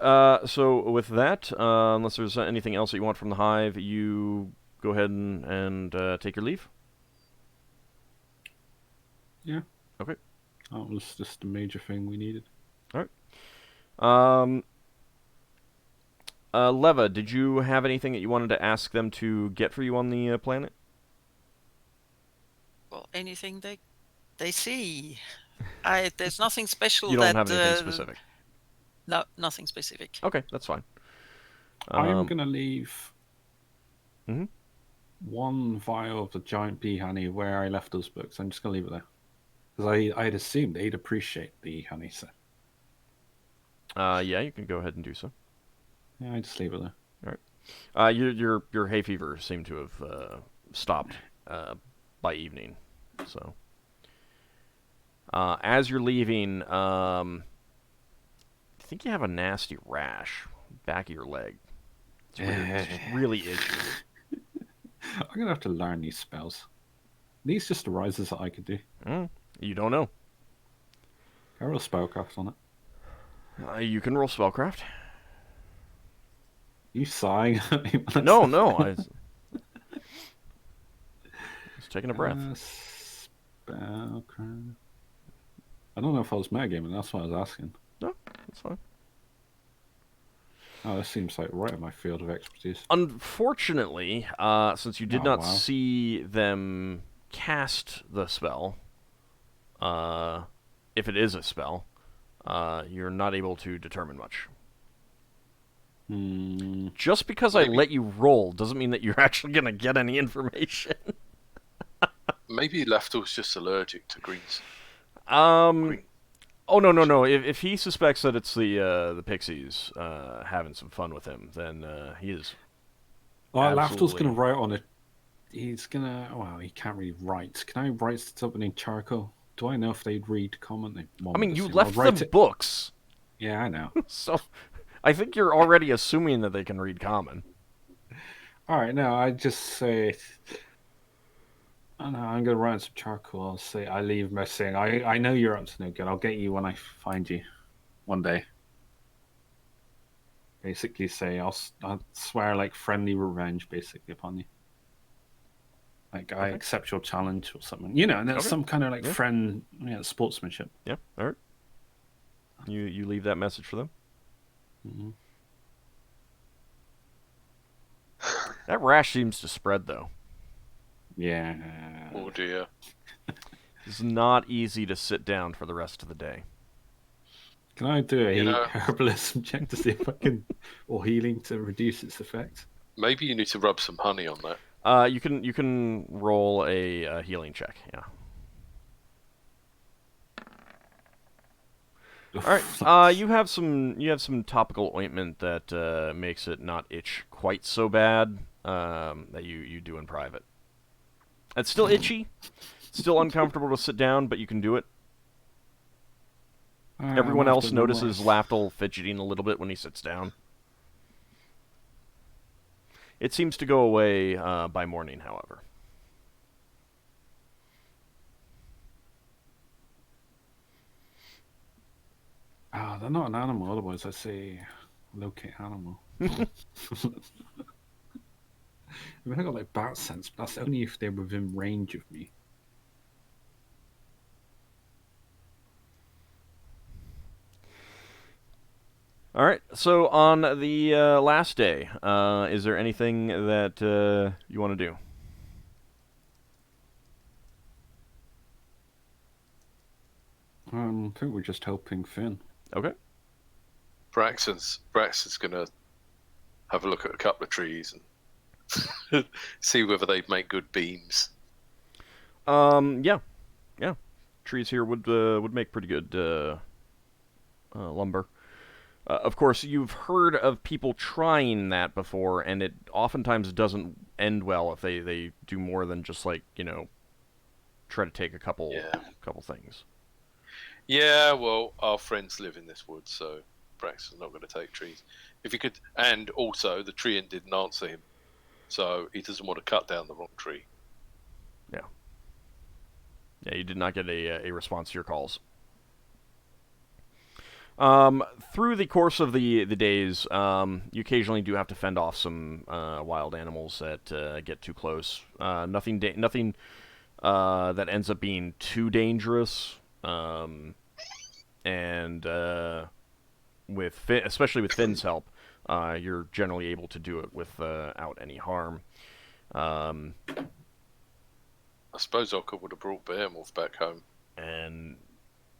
So with that, unless there's anything else that you want from the hive, you go ahead and take your leave. Yeah. Okay. That was just a major thing we needed. Leva, did you have anything that you wanted to ask them to get for you on the planet? Well, anything they see. There's nothing special. You don't have anything specific. No, nothing specific. Okay, that's fine. I'm gonna leave Mhm. one vial of the giant bee honey where I left those books. I'm just gonna leave it there because I'd assumed they'd appreciate the honey. So yeah, you can go ahead and do so. yeah, I just leave it there. All right. Your hay fever seemed to have stopped by evening. So as you're leaving, I think you have a nasty rash back of your leg. It's really itchy. I'm gonna have to learn these spells. These just arises that I could do. You don't know. Can I roll spellcraft on it? You can roll spellcraft. You sighing? No. I was taking a breath. Spellcraft. I don't know if I was metagaming. That's what I was asking. No, that's fine. Oh, this seems like right in my field of expertise. Unfortunately, since you did not see them cast the spell, if it is a spell, you're not able to determine much. Just because I let you roll doesn't mean that you're actually going to get any information. Maybe Lafdul's just allergic to greens. Oh no! If he suspects that it's the pixies having some fun with him, then he is. Well, Lafdul's absolutely... gonna write on it. He's gonna. Well, he can't really write. Can I write something in charcoal? Do I know if they'd read common? I mean, you left them books. Yeah, I know. So, I think you're already assuming that they can read common. All right, now I just say, I don't know, I'm gonna write some charcoal. I'll say I leave by saying I know you're up to no good. I'll get you when I find you, one day. Basically, say I'll swear like friendly revenge, basically upon you. Like I accept your challenge or something, and that's some kind of like friend, sportsmanship. Yeah, all right. You leave that message for them. Mm-hmm. That rash seems to spread, though. Yeah. Oh dear. It's not easy to sit down for the rest of the day. Can I do a herbalism check to see if I can, or healing to reduce its effect? Maybe you need to rub some honey on that. You can roll a healing check. Yeah. All right. You have some topical ointment that makes it not itch quite so bad. That you do in private. It's still itchy. Still uncomfortable to sit down, but you can do it. Everyone else notices Lafdul fidgeting a little bit when he sits down. It seems to go away by morning, however. They're not an animal, otherwise I say locate animal. I mean, I got like bat sense, but that's only if they're within range of me. All right. So on the last day, is there anything that you want to do? I think we're just helping Finn. Okay. Braxon's gonna have a look at a couple of trees and see whether they make good beams. Yeah. Trees here would make pretty good lumber. Of course, you've heard of people trying that before, and it oftentimes doesn't end well if they do more than just try to take a couple things. Yeah, well, our friends live in this wood, so Braxton's not going to take trees. If he could, and also the treant didn't answer him, so he doesn't want to cut down the wrong tree. Yeah, you did not get a response to your calls. Through the course of the days, you occasionally do have to fend off some wild animals that get too close. Nothing that ends up being too dangerous. Especially with Finn's help, you're generally able to do it without any harm. I suppose Ockar would have brought Behemoth back home. And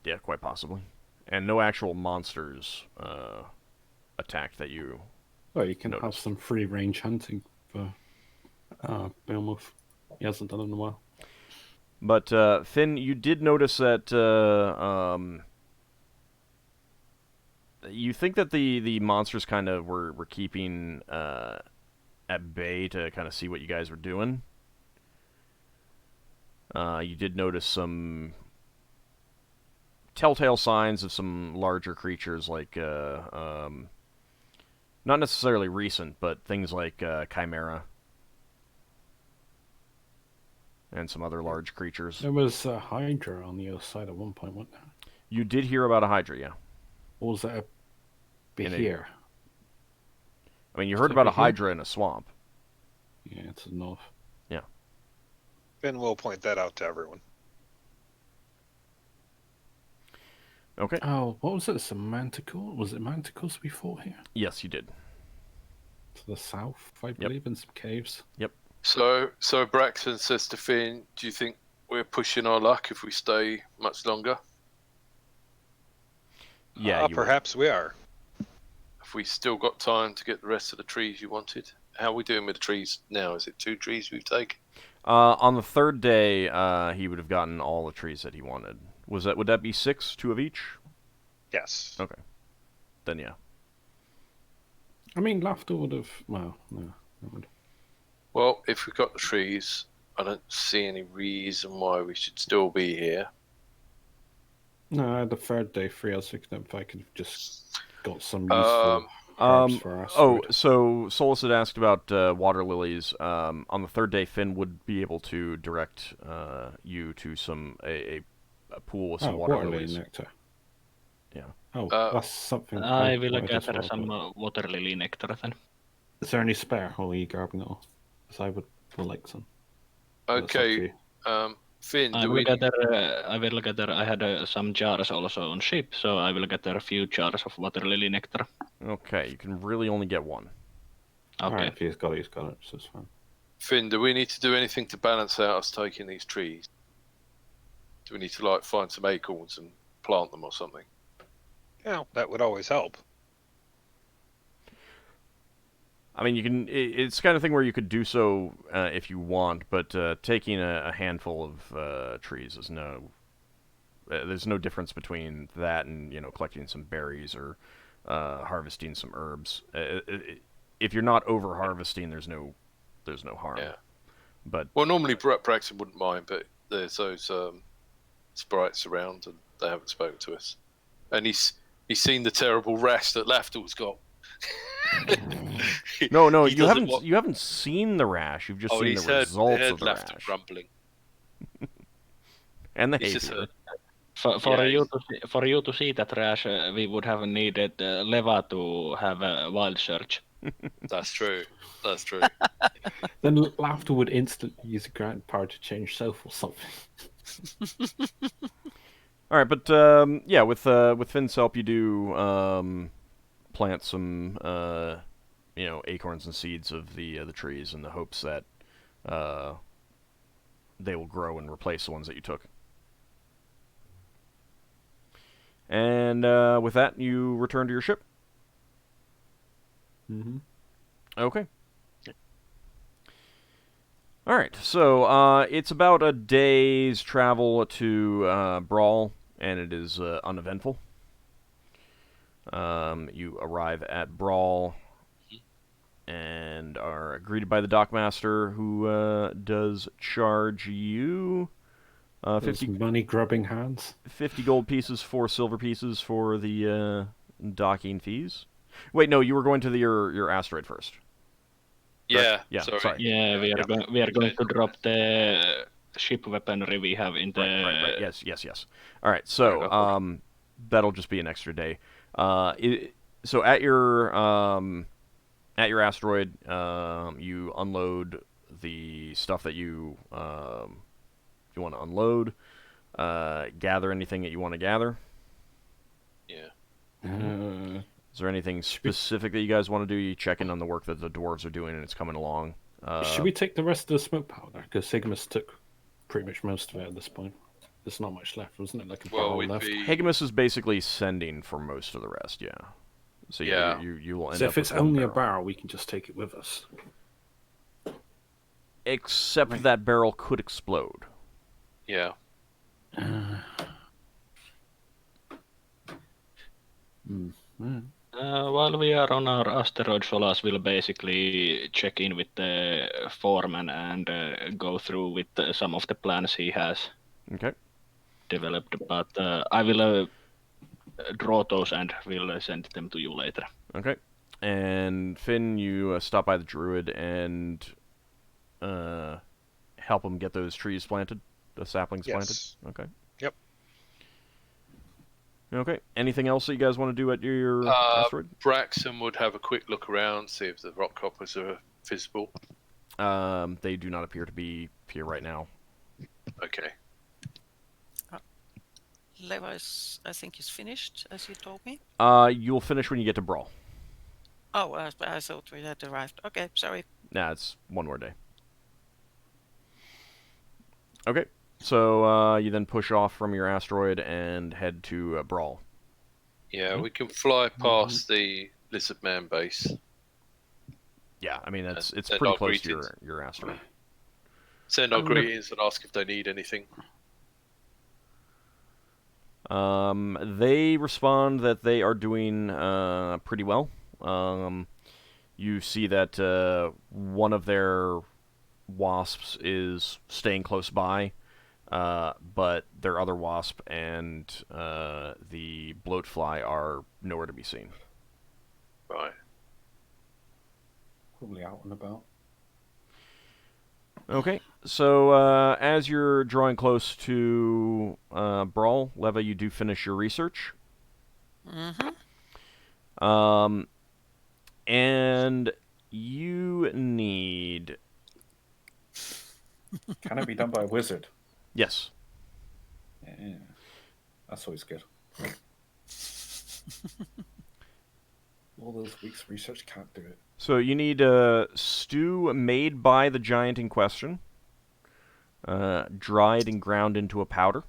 yeah, quite possibly. And no actual monsters attacked that you. Well, you can have some free range hunting for Behemoth. He hasn't done it in a while. But Finn, you did notice that you think that the monsters kind of were keeping at bay to kind of see what you guys were doing. You did notice some telltale signs of some larger creatures, like not necessarily recent, but things like Chimera and some other large creatures. There was a Hydra on the other side at one point, wasn't there? You did hear about a Hydra, yeah. Or was that here? I mean, you heard about a Hydra in a swamp. Yeah, it's north. Yeah. Finn will point that out to everyone. Okay. Oh, what was it? Some manticore? Was it manticores we fought here? Yes, you did. To the south, I believe, in some caves. Yep. So Braxton says to Finn, do you think we're pushing our luck if we stay much longer? Yeah, perhaps we are. Have we still got time to get the rest of the trees you wanted? How are we doing with the trees now? Is it 2 trees we've taken? On the third day, he would have gotten all the trees that he wanted. Would that be 6, 2 of each? Yes. Okay. Then yeah. I mean, Lafdul would have. Well, no. Well, if we've got the trees, I don't see any reason why we should still be here. No, I had the third day free. I was thinking if I could have just got some useful herbs for our Oh, food. so Solas had asked about water lilies. On the third day, Finn would be able to direct you to a pool with some water lily lilies. nectar. Yeah. Oh, that's something I will wanted as gather well, some but water lily nectar then. is there any spare, or are you grabbing it all? Because I would like some. That's up to Okay, you. Finn, I do will we? gather. I had some jars also on ship, so I will gather a few jars of water lily nectar. Okay, you can really only get one. Okay. Alright, if he's got it, so it's fine. Finn, do we need to do anything to balance out us taking these trees? Do we need to like find some acorns and plant them or something? Yeah, that would always help. I mean, you can. It's kind of thing where you could do so if you want, but taking a handful of trees is no. There's no difference between that and collecting some berries or harvesting some herbs. If you're not over harvesting, there's no harm. Yeah. But Well, normally Braxon wouldn't mind, but there's those sprites around, and they haven't spoken to us. And he's seen the terrible rash that Lafdul's got. no, He you doesn't haven't you haven't seen the rash. You've just seen he's the results of the Lafdul rash grumbling. and the He's hay just fever. Yeah, For you to see that rash, we would have needed Leva to have a wild search. That's true. That's true. Then Laughter would instantly use a grand power to change self or something. All right, but yeah, with Finn's help, you do plant some acorns and seeds of the trees in the hopes that they will grow and replace the ones that you took. And with that, you return to your ship. Mm-hmm. Okay. All right, so it's about a day's travel to Brawl, and it is uneventful. You arrive at Brawl and are greeted by the dockmaster, who does charge you 50 money grubbing hands. 50 gold pieces, 4 silver pieces for the docking fees. Wait, no, you were going to your asteroid first. Yeah. Yeah, sorry. Yeah, we are going to drop the ship weaponry we have in the. Right. Yes. All right, so that'll just be an extra day. So at your asteroid, you unload the stuff that you want to unload. Gather anything that you want to gather. Yeah. Is there anything specific that you guys want to do? You check in on the work that the dwarves are doing, and it's coming along. Should we take the rest of the smoke powder? Because Sigmas took pretty much most of it at this point. There's not much left, wasn't it? Like a barrel left. Higamus is basically sending for most of the rest, yeah. So Yeah. you will end So up if it's with one only a barrel. barrel, we can just take it with us. Except that barrel could explode. Yeah. While we are on our asteroid, Solas will basically check in with the foreman and go through with some of the plans he has Okay. developed. But I will draw those and will send them to you later. Okay. And Finn, you stop by the druid and help him get those trees planted, the saplings planted. Yes. Okay. Yep. Okay. Anything else that you guys want to do at your asteroid? Braxon would have a quick look around, see if the rock hoppers are visible. They do not appear to be here right now. Okay. Leva is, I think, is finished, as you told me. You'll finish when you get to Brawl. Oh, I thought we had arrived. Okay, sorry. Nah, it's one more day. Okay. So you then push off from your asteroid and head to Brawl. Yeah, we can fly past the Lizard Man base. Yeah, I mean it's And pretty our close to greetings. your asteroid. Send our greetings and ask if they need anything. They respond that they are doing pretty well. You see that one of their wasps is staying close by, but their other wasp and the bloatfly are nowhere to be seen. Right. Probably out and about. Okay, so as you're drawing close to Brawl, Leva, you do finish your research. And you need... Can it be done by a wizard? Yes. Yeah. That's always good. All those weeks research can't do it. So you need a stew made by the giant in question, dried and ground into a powder.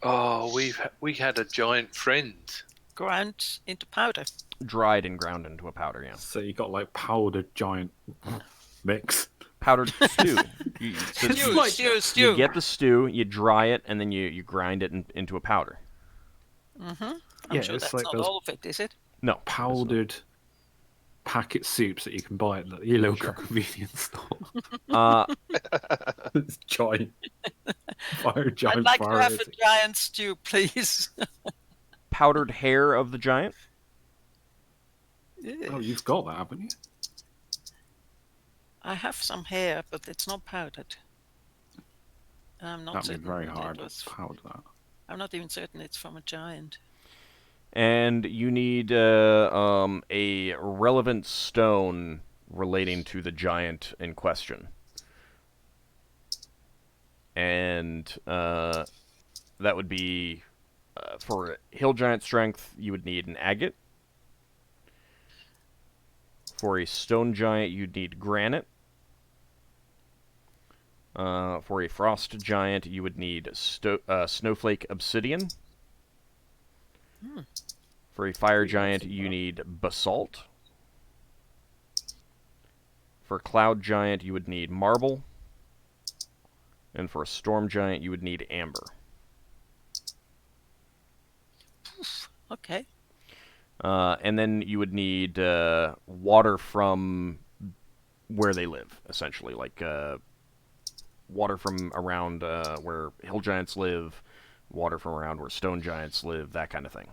Oh, we had a giant friend. Ground into powder. Dried and ground into a powder, yeah. So you got like powdered giant mix. Powdered stew. Stew. You get the stew, you dry it, and then you grind it into a powder. I'm Yeah, sure it's that's like not those- all of it, is it? No. Powdered packet soups that you can buy at your local convenience store. It's giant. I'd Giant like to have fire. a giant stew, please. Powdered hair of the giant. Oh, you've got that, haven't you? I have some hair, but it's not powdered. I'm not That'd be certain very that hard it to was- powder that. I'm not even certain it's from a giant. And you need a relevant stone relating to the giant in question. And that would be, for hill giant strength, you would need an agate. For a stone giant, you'd need granite. For a frost giant, you would need snowflake obsidian. For a fire giant, you need basalt. For a cloud giant, you would need marble. And for a storm giant, you would need amber. Okay. And then you would need water from where they live, essentially. Like water from around where hill giants live, water from around where stone giants live, that kind of thing.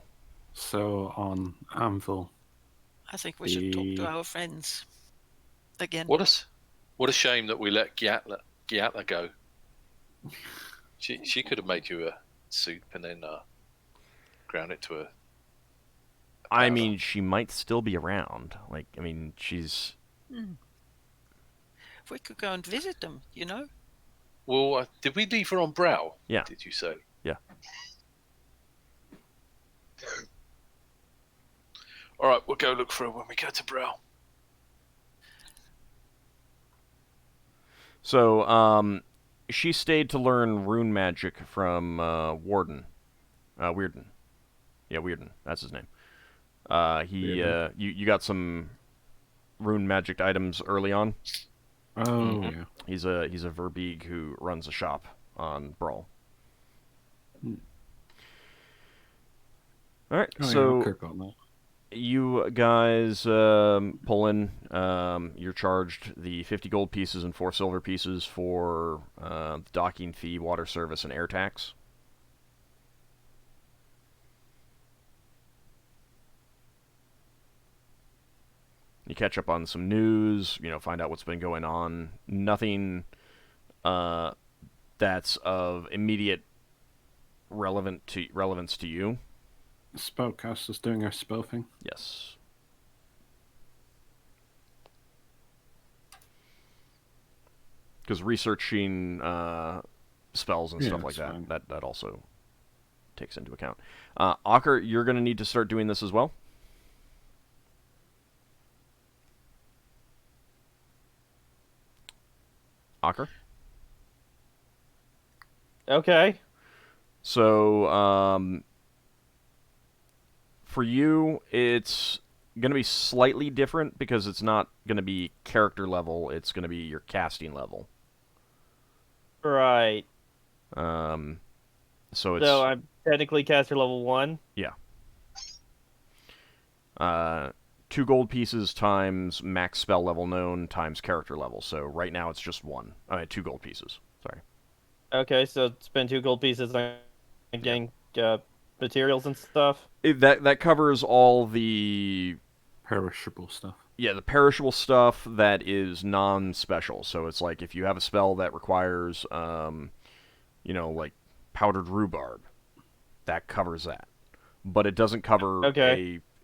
So on Anvil, I think we should talk to our friends again. What a shame that we let Gyatla go. She could have made you a soup and then ground it to a I mean, she might still be around. Like, I mean, she's... If we could go and visit them, you know? Well, did we leave her on Brow? Yeah. Did you say? Yeah. All right, we'll go look for her when we go to Brow. So, she stayed to learn rune magic from Weirden. Yeah, Weirden. That's his name. You got some rune magic items early on. oh yeah, He's a Verbeeg who runs a shop on Brawl. All right, oh, so yeah, I forgot that. you guys pull in. You're charged the 50 gold pieces and 4 silver pieces for docking fee, water service, and air tax. You catch up on some news, find out what's been going on. Nothing that's of immediate relevance to you. Spellcaster's doing her spell thing. Yes. Because researching spells and Yeah, stuff like that's that, fine. that also takes into account. Ockar, you're going to need to start doing this as well. Ockar? Okay. So, for you, it's going to be slightly different because it's not going to be character level, it's going to be your casting level. Right. So it's... So I'm technically caster level 1. Yeah. 2 gold pieces times max spell level known times character level. So right now it's just 1. 2 gold pieces. Sorry. Okay, so spend 2 gold pieces on getting materials and stuff. That covers all the Perishable stuff. the perishable stuff that is non-special. So it's like if you have a spell that requires, like powdered rhubarb, that covers that. But it doesn't cover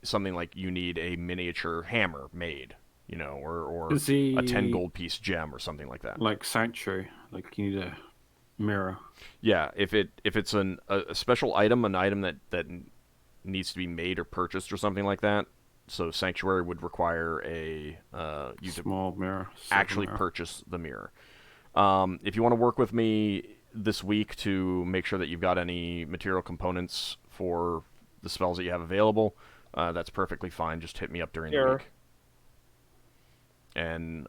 something like you need a miniature hammer made, or a 10 gold piece gem or something like that. Like Sanctuary, like you need a mirror. Yeah, if it's a special item, an item that needs to be made or purchased or something like that. So Sanctuary would require you small mirror. Actually purchase the mirror. If you want to work with me this week to make sure that you've got any material components for the spells that you have available, that's perfectly fine. Just hit me up during the week. And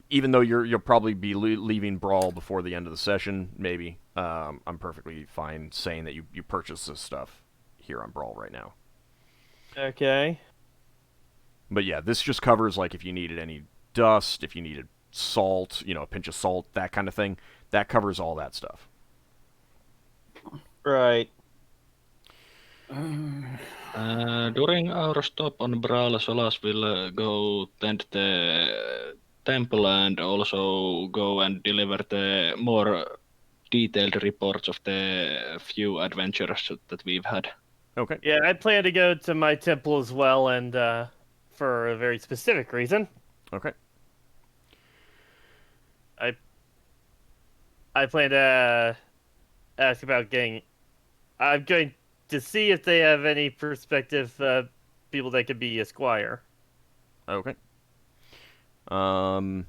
even though you'll probably be leaving Brawl before the end of the session, maybe, I'm perfectly fine saying that you purchase this stuff here on Brawl right now. Okay. But yeah, this just covers like if you needed any dust, if you needed salt, a pinch of salt, that kind of thing. That covers all that stuff. Right. During our stop on Brawl, Solas will go tend the temple and also go and deliver the more detailed reports of the few adventures that we've had. Okay. Yeah, I plan to go to my temple as well, and for a very specific reason. Okay. I plan to ask about getting. I'm going to see if they have any prospective people that could be a squire. Okay. All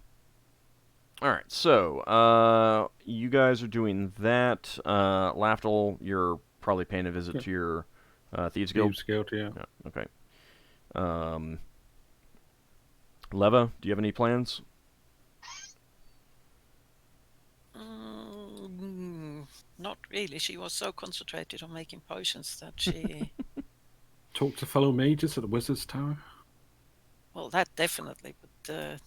right. So, you guys are doing that. Lafdul, you're probably paying a visit to your Thieves Guild. Thieves Guild, yeah. Okay. Leva, do you have any plans? Not really. She was so concentrated on making potions that she... Talk to fellow mages at the Wizard's Tower? Well, that definitely, but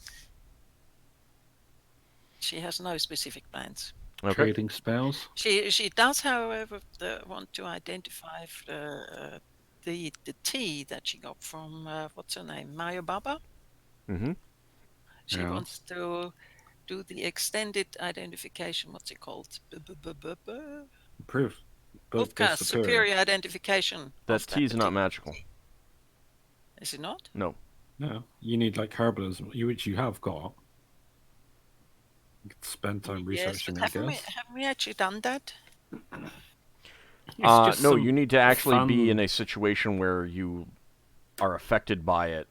she has no specific plans. Okay. Trading spells? She does, however, want to identify the tea that she got from, what's her name, Maya Baba? Mm-hmm. She wants to do the extended identification, what's it called? Proof. Bookcast, superior identification. That tea's not magical. Is it not? No. No. You need like herbalism, which you have got. You could spend time researching, yes, but haven't we actually done that? No, you need to actually be in a situation where you are affected by it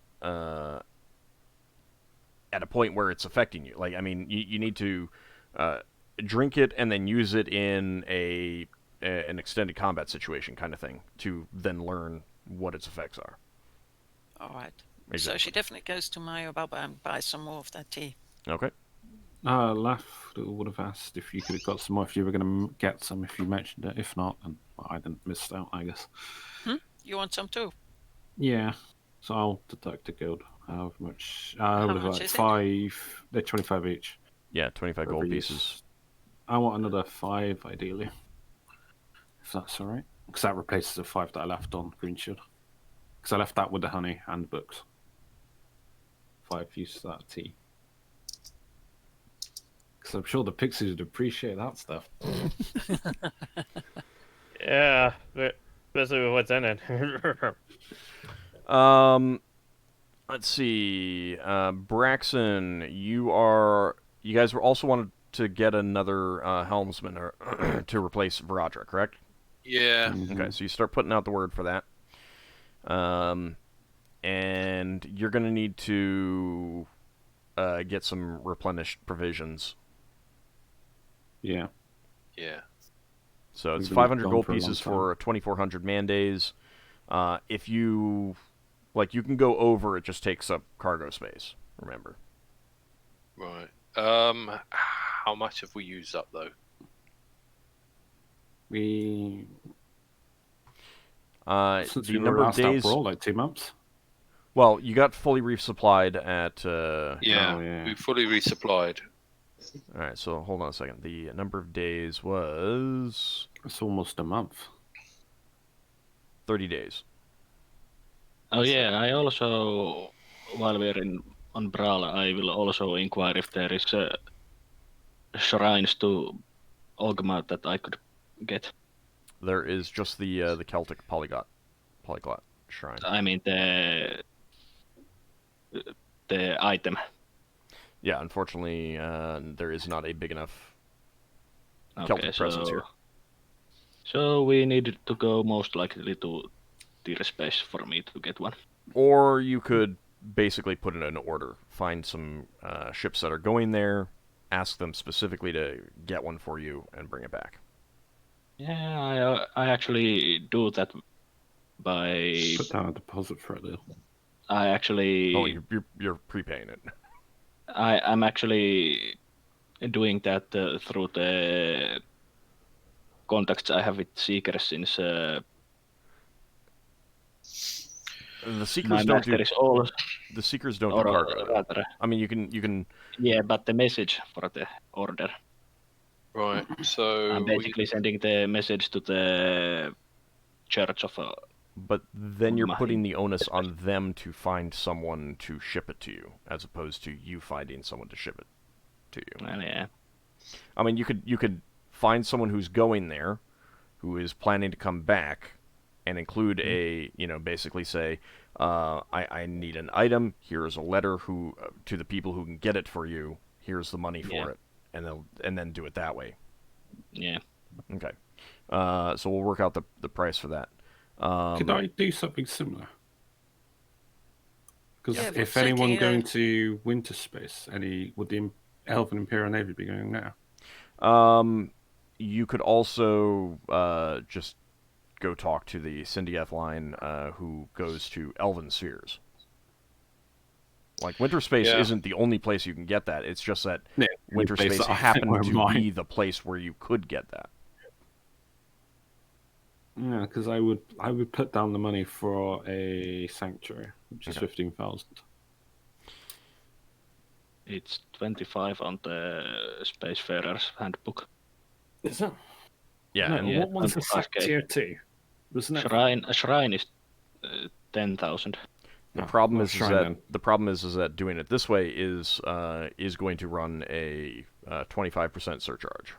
at a point where it's affecting you. Like, I mean, you need to drink it and then use it in an extended combat situation kind of thing to then learn what its effects are. All right. Exactly. So she definitely goes to Maya Baba and buys some more of that tea. Okay. Lafdul would have asked if you could have got some more, if you were going to get some, if you mentioned it. If not, then I didn't miss out, I guess. You want some too? Yeah. So I'll deduct a gold. How much? How would have much like is it? 5. They're 25 each. Yeah, 25 gold pieces. I want another 5, ideally. If that's alright. Because that replaces the 5 that I left on Green Shield. Because I left that with the honey and books. 5 uses that tea. Because I'm sure the pixies would appreciate that stuff. Yeah, especially with what's in it. Let's see. Braxon, you guys also wanted to get another helmsman to replace Varadra, correct? Yeah. Okay, so you start putting out the word for that. And you're going to need to get some replenished provisions. Yeah. Yeah. So it's We've been 500 gone gold for a long pieces time. for 2,400 man days. If you can go over, it just takes up cargo space. Remember. Right. How much have we used up though? We since the we were number of last out days. for all, like 2 months. Well, you got fully resupplied at. Yeah, yeah. we fully resupplied. All right, so hold on a second. The number of days was It's almost a month. 30 days. Oh yeah, I also, while we're on Brawl, I will also inquire if there is shrines to Ogma that I could get. There is just the Celtic polyglot shrine. I mean the item. Yeah, unfortunately, there is not a big enough Okay, Celtic presence here. So we need to go most likely to tier space for me to get one. Or you could basically put in an order, find some ships that are going there, ask them specifically to get one for you, and bring it back. Yeah, I actually do that by. Put down a deposit for it, though. I actually. Oh, you're prepaying it. I'm actually doing that through the contacts I have with Seekers since The my Seekers don't master do. is all. The Seekers don't do cargo. Rather, I mean, you can. yeah, but the message for the order. Right. So I'm basically sending the message to the Church of. But then you're My putting the onus on them to find someone to ship it to you, as opposed to you finding someone to ship it to you. Well, yeah. I mean, you could find someone who's going there, who is planning to come back, and include a, basically say, I need an item. Here's a letter to the people who can get it for you. Here's the money for it, and then do it that way. Yeah. Okay. So we'll work out the price for that. Could I do something similar? Because Yeah, if but anyone thinking, going to winter space, would the Elven Imperial Navy be going now? You could also just go talk to the Syndieth line, who goes to Elven Spheres. Like, winter space isn't the only place you can get that. It's just that winter space happened to be the place where you could get that. Yeah, because I would put down the money for a sanctuary, which is 15,000. It's 25 on the Spacefarer's handbook. Is it? Yeah, No, and what one's the 25K. tier 2? Wasn't it? A shrine is 10,000. the problem well, is shrine that then. the problem is that doing it this way is going to run a 25% surcharge.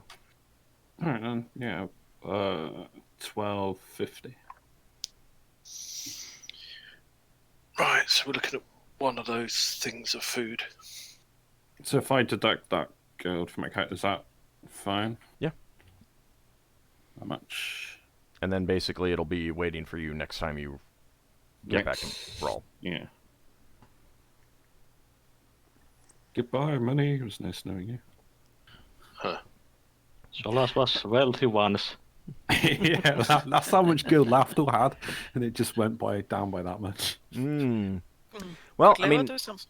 All right, then. Yeah, 1250. Right, so we're looking at one of those things of food. So if I deduct that gold from my account, is that fine? Yeah. How much? And then basically it'll be waiting for you next time you get back and brawl. Yeah. Goodbye, money. It was nice knowing you. Huh. Solas was wealthy once. Yeah, that's how much gold Lafdul had, and it just went down by that much. Well, Clever, I mean, do something.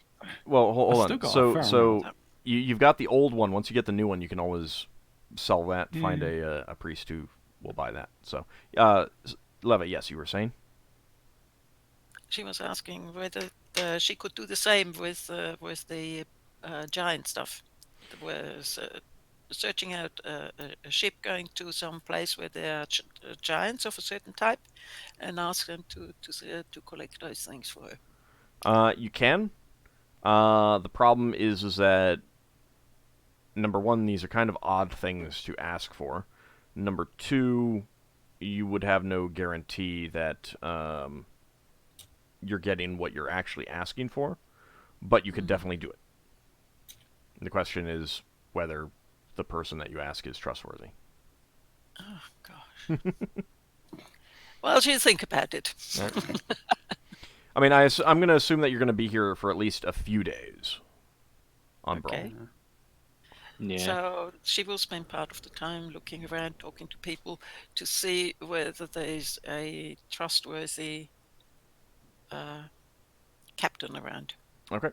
well, hold still on. got a fair So amount. you've got the old one. Once you get the new one, you can always sell that. Find a priest who will buy that. So, Leva, yes, you were saying. She was asking whether she could do the same with the giant stuff. Was searching out a ship going to some place where there are giants of a certain type, and ask them to collect those things for her. You can. The problem is that number one, these are kind of odd things to ask for. Number two, you would have no guarantee that you're getting what you're actually asking for, but you could definitely do it. The question is whether the person that you ask is trustworthy. Oh gosh. Well, she'll think about it. Right. I mean, I'm going to assume that you're going to be here for at least a few days on Okay. Brawl. Yeah. So she will spend part of the time looking around, talking to people to see whether there's a trustworthy captain around. Okay.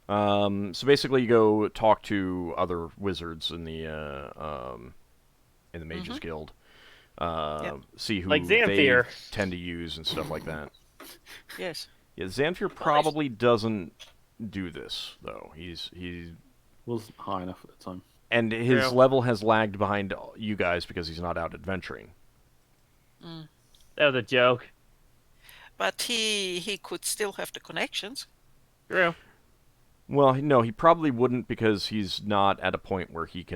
So basically, you go talk to other wizards in the Mages Guild. See who Like they Xanthir. tend to use and stuff like that. Yes. Yeah, Xanthir probably doesn't do this though. He's wasn't high enough at the time. And his Yeah. level has lagged behind you guys because he's not out adventuring. That was a joke. But he could still have the connections. True. Well, no, he probably wouldn't because he's not at a point where he'd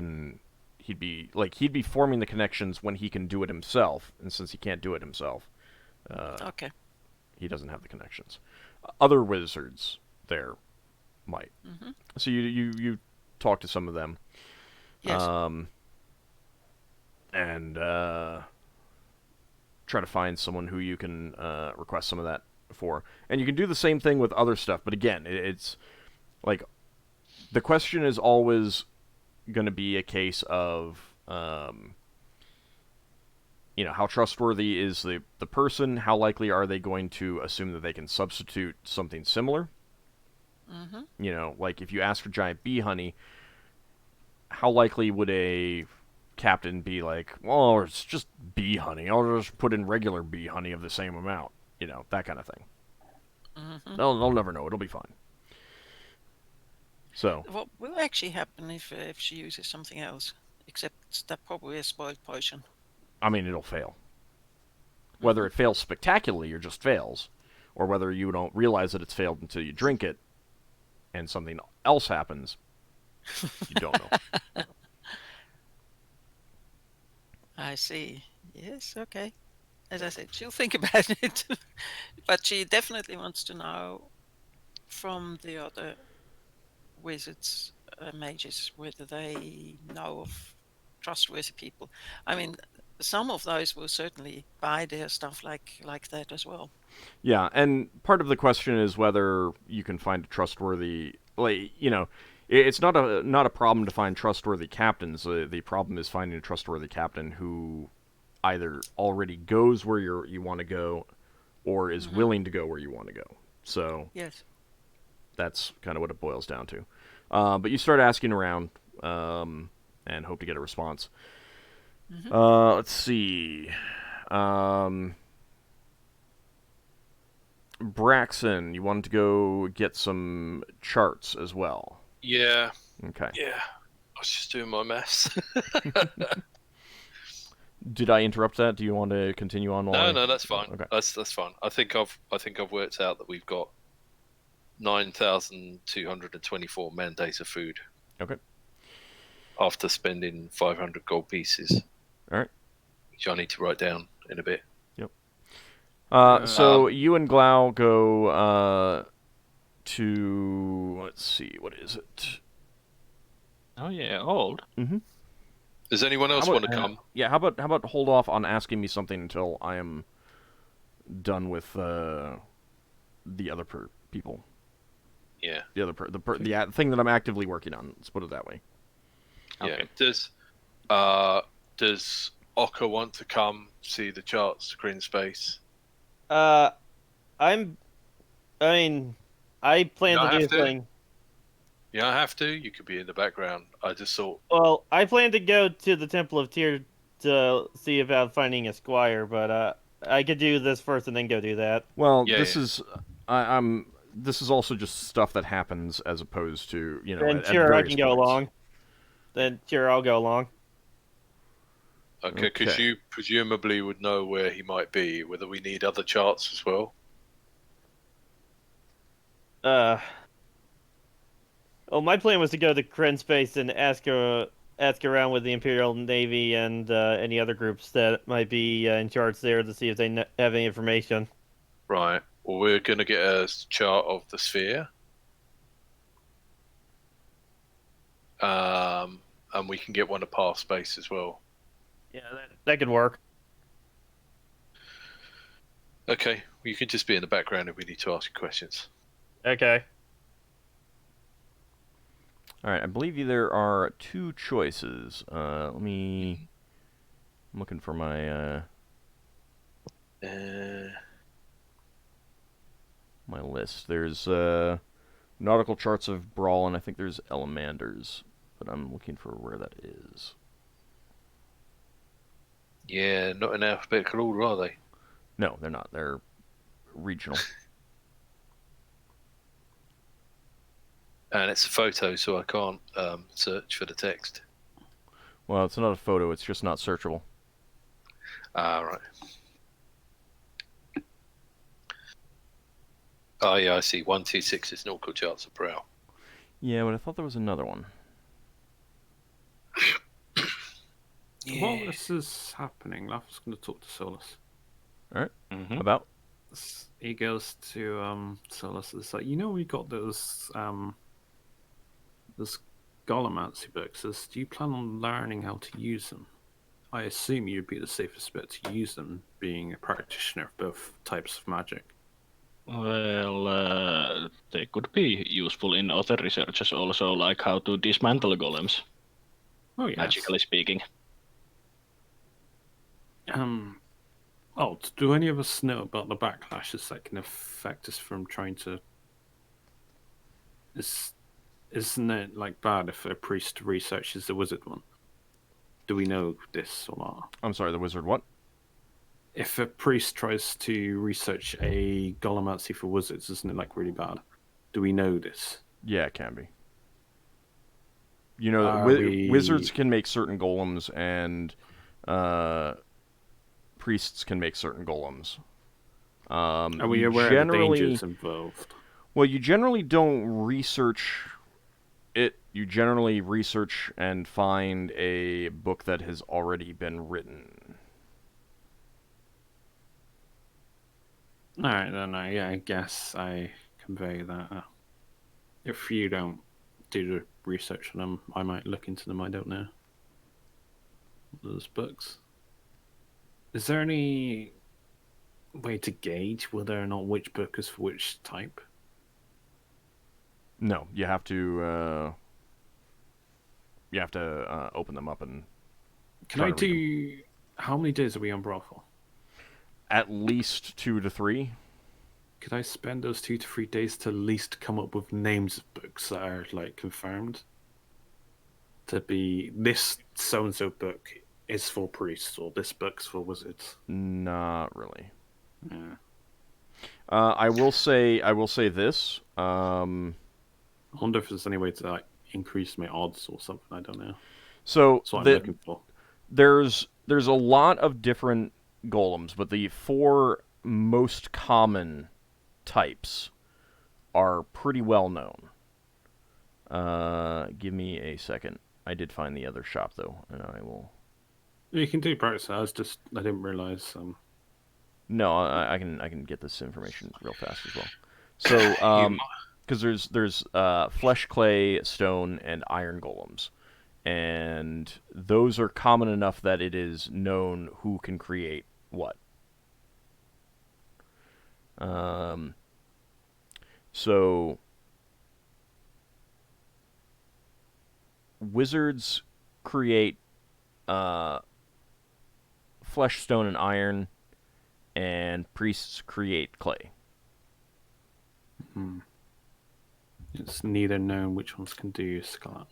be forming the connections when he can do it himself, and since he can't do it himself, Okay. he doesn't have the connections. Other wizards there might. So you talk to some of them. Yes. And try to find someone who you can request some of that for. And you can do the same thing with other stuff, but again, it's like the question is always going to be a case of how trustworthy is the person, how likely are they going to assume that they can substitute something similar. Like if you ask for giant bee honey, how likely would a captain be like, well, it's just bee honey, I'll just put in regular bee honey of the same amount, that kind of thing. They'll never know, it'll be fine. So What will actually happen if she uses something else? Except that probably a spoiled potion. I mean, it'll fail. Whether it fails spectacularly or just fails, or whether you don't realize that it's failed until you drink it and something else happens, you don't know. I see. Yes, okay. As I said, she'll think about it. But she definitely wants to know from the other wizards, mages, whether they know of trustworthy people. I mean, some of those will certainly buy their stuff like that as well. Yeah, and part of the question is whether you can find a trustworthy, it's not a problem to find trustworthy captains. The problem is finding a trustworthy captain who either already goes where you want to go, or is willing to go where you want to go. So yes, that's kind of what it boils down to. But you start asking around and hope to get a response. Let's see. Braxon, you wanted to go get some charts as well. Yeah. Okay. Yeah. I was just doing my maths. Did I interrupt that? Do you want to continue on? No, that's fine. Okay. That's fine. I think I've worked out that we've got 9,224 man days of food. Okay. After spending 500 gold pieces. All right. Which I need to write down in a bit. Yep. So you and Glau go to, let's see, what is it? Oh yeah, old. Mm-hmm. Does anyone else want to come? Yeah. How about hold off on asking me something until I am done with the other people. Yeah. The other the thing that I'm actively working on. Let's put it that way. Okay. Yeah. Does Ockar want to come see the charts, screen space? I plan to do have to. something. You don't have to. You could be in the background. I just thought. Well, I plan to go to the Temple of Tyr to see about finding a squire, but I could do this first and then go do that. Well, Yeah, this is this is also just stuff that happens as opposed to Then at sure, I various can go points. along. Then sure, I'll go along. Okay, because you presumably would know where he might be. Whether we need other charts as well. Well, my plan was to go to Kren Space and ask around with the Imperial Navy and any other groups that might be in charge there to see if they have any information. Right. Well, we're going to get a chart of the sphere. And we can get one of path space as well. Yeah, that could work. Okay. Well, you can just be in the background if we need to ask you questions. Okay. All right, I believe there are two choices. I'm looking for my my list. There's nautical charts of Brawl, and I think there's Elemanders, but I'm looking for where that is. Yeah, not in alphabetical order, are they? No, they're not. They're regional. And it's a photo, so I can't search for the text. Well, it's not a photo. It's just not searchable. Ah, right. Oh, yeah, I see. 126 is nautical charts of brow. Yeah, but I thought there was another one. While this is happening, Laf's going to talk to Solas. All right. Mm-hmm. About? He goes to Solas. It's like, we got those Golomancy books. Says, do you plan on learning how to use them? I assume you'd be the safest bet to use them, being a practitioner of both types of magic. Well, they could be useful in other researches also, like how to dismantle golems, Oh, yes. magically speaking. Do any of us know about the backlashes that can affect us from trying to... Isn't it, bad if a priest researches the wizard one? Do we know this or not? I'm sorry, the wizard what? If a priest tries to research a Golomancy for wizards, isn't it, really bad? Do we know this? Yeah, it can be. Wizards can make certain golems, and priests can make certain golems. Are we aware of the dangers involved? Well, you generally don't research it. You generally research and find a book that has already been written. Alright, then, I guess I convey that. If you don't do the research on them, I might look into them, I don't know. Those books. Is there any way to gauge whether or not which book is for which type? No, you have to open them up and... Can I do... How many days are we on brothel? At least 2 to 3. Could I spend those 2 to 3 days to at least come up with names of books that are confirmed? To be this so-and-so book is for priests, or this book's for wizards? Not really. Yeah. I will say this. I wonder if there's any way to increase my odds or something. I don't know. So that's what I'm looking for. There's a lot of different golems, but the 4 most common types are pretty well known. Give me a second. I did find the other shop though, and I will. You can do practice. I didn't realize. No, I can get this information real fast as well. So, because there's flesh, clay, stone, and iron golems, and those are common enough that it is known who can create what. So wizards create flesh, stone, and iron, and priests create clay. It's neither known which ones can do scarlet.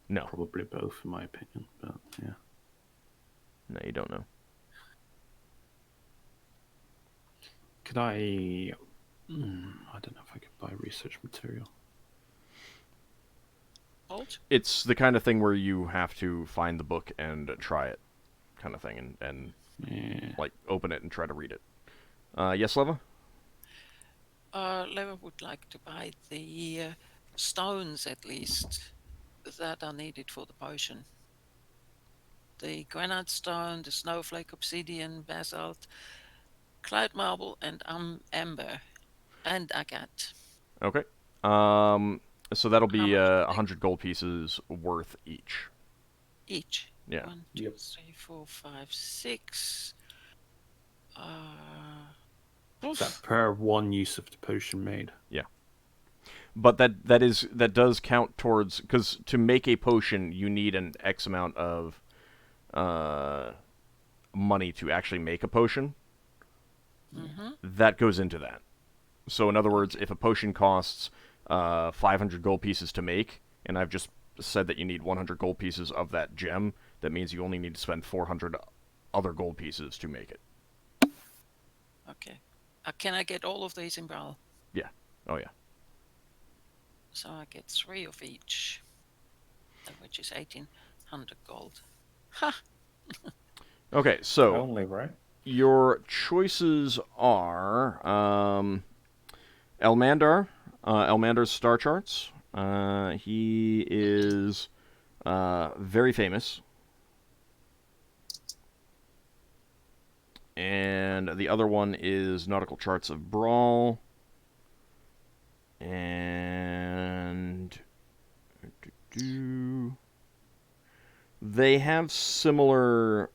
No. Probably both, in my opinion, but yeah. No, you don't know. Could I don't know if I could buy research material. It's the kind of thing where you have to find the book and try it, kind of thing, and open it and try to read it. Yes, Leva? Leva would like to buy the stones, at least, that are needed for the potion. The granite stone, the snowflake obsidian, basalt, cloud marble, and amber, and agate. Okay. So that'll be 100 gold pieces worth each. Each? Yeah. 1, 2, 3, 4, 5, 6. Is that per one use of the potion made? Yeah. But that does count towards, because to make a potion you need an X amount of money to actually make a potion. That goes into that. So in other words, if a potion costs 500 gold pieces to make, and I've just said that you need 100 gold pieces of that gem, that means you only need to spend 400 other gold pieces to make it. Okay. Can I get all of these in Brawl? Yeah. Oh, yeah. So I get 3 of each, which is 1,800 gold. Ha! Okay, so Only, right? your choices are Elmandar. Elmandar's star charts. He is very famous. And the other one is Nautical Charts of Brawl. And they have similar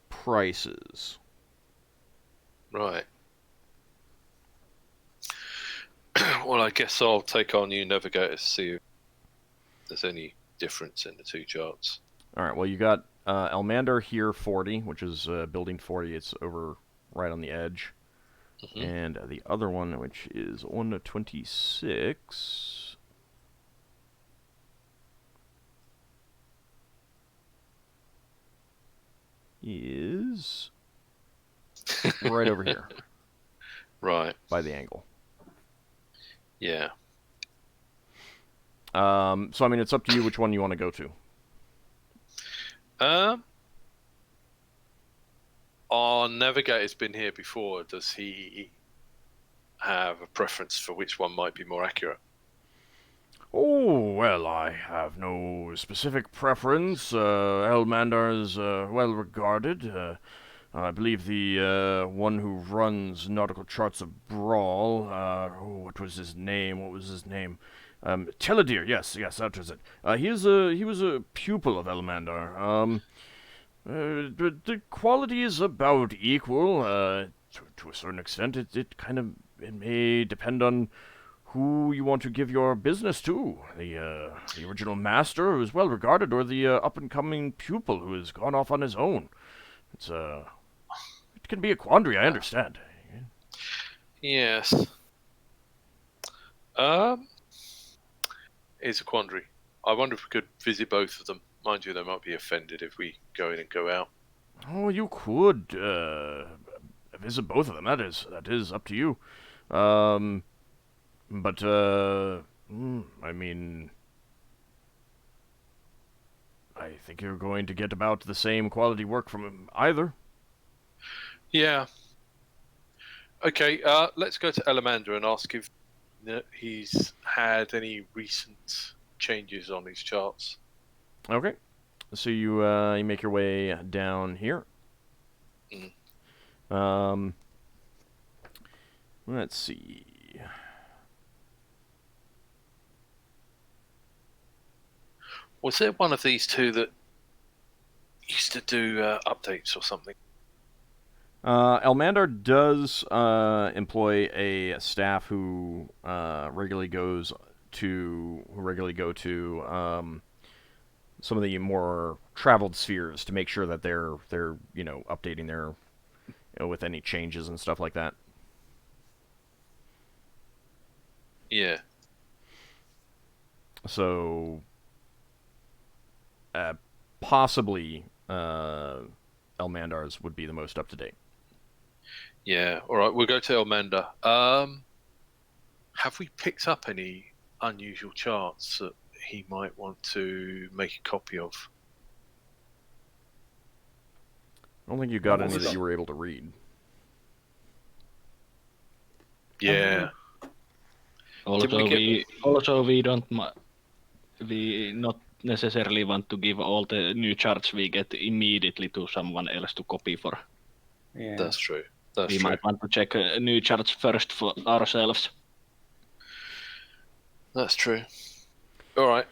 prices. Right. Well, I guess I'll take on you Navigator to see if there's any difference in the two charts. All right, well, you got Elmander here, 40, which is building 40. It's over right on the edge. Mm-hmm. And the other one, which is 1 to 26... is right over here. Right. By the angle. Yeah. So, I mean, it's up to you which one you want to go to. Our navigator's been here before. Does he have a preference for which one might be more accurate? Oh, well, I have no specific preference. Elmander is well regarded. I believe the one who runs Nautical Charts of Brawl, what was his name? Teladir, yes, that was it. He was a pupil of Elmander. The quality is about equal, to a certain extent. It may depend on who you want to give your business to. The original master, who is well regarded, or the up-and-coming pupil who has gone off on his own. It can be a quandary, I understand. Yes. It's a quandary. I wonder if we could visit both of them. Mind you, they might be offended if we go in and go out. Oh, you could visit both of them. That is up to you. I mean, I think you're going to get about the same quality work from either. Yeah. Okay, let's go to Elamander and ask if he's had any recent changes on his charts. Okay. So you make your way down here. Let's see. Was there one of these two that used to do updates or something? Elmander does employ a staff who regularly go to some of the more traveled spheres to make sure that they're updating their with any changes and stuff like that. Yeah. So possibly Elmandar's would be the most up to date. Yeah. All right. We'll go to Elmander. Have we picked up any unusual charts that he might want to make a copy of? I don't think you got any that you were able to read. Yeah. We not necessarily want to give all the new charts we get immediately to someone else to copy for. Yeah. That's true. We might want to check new charts first for ourselves. That's true. All right.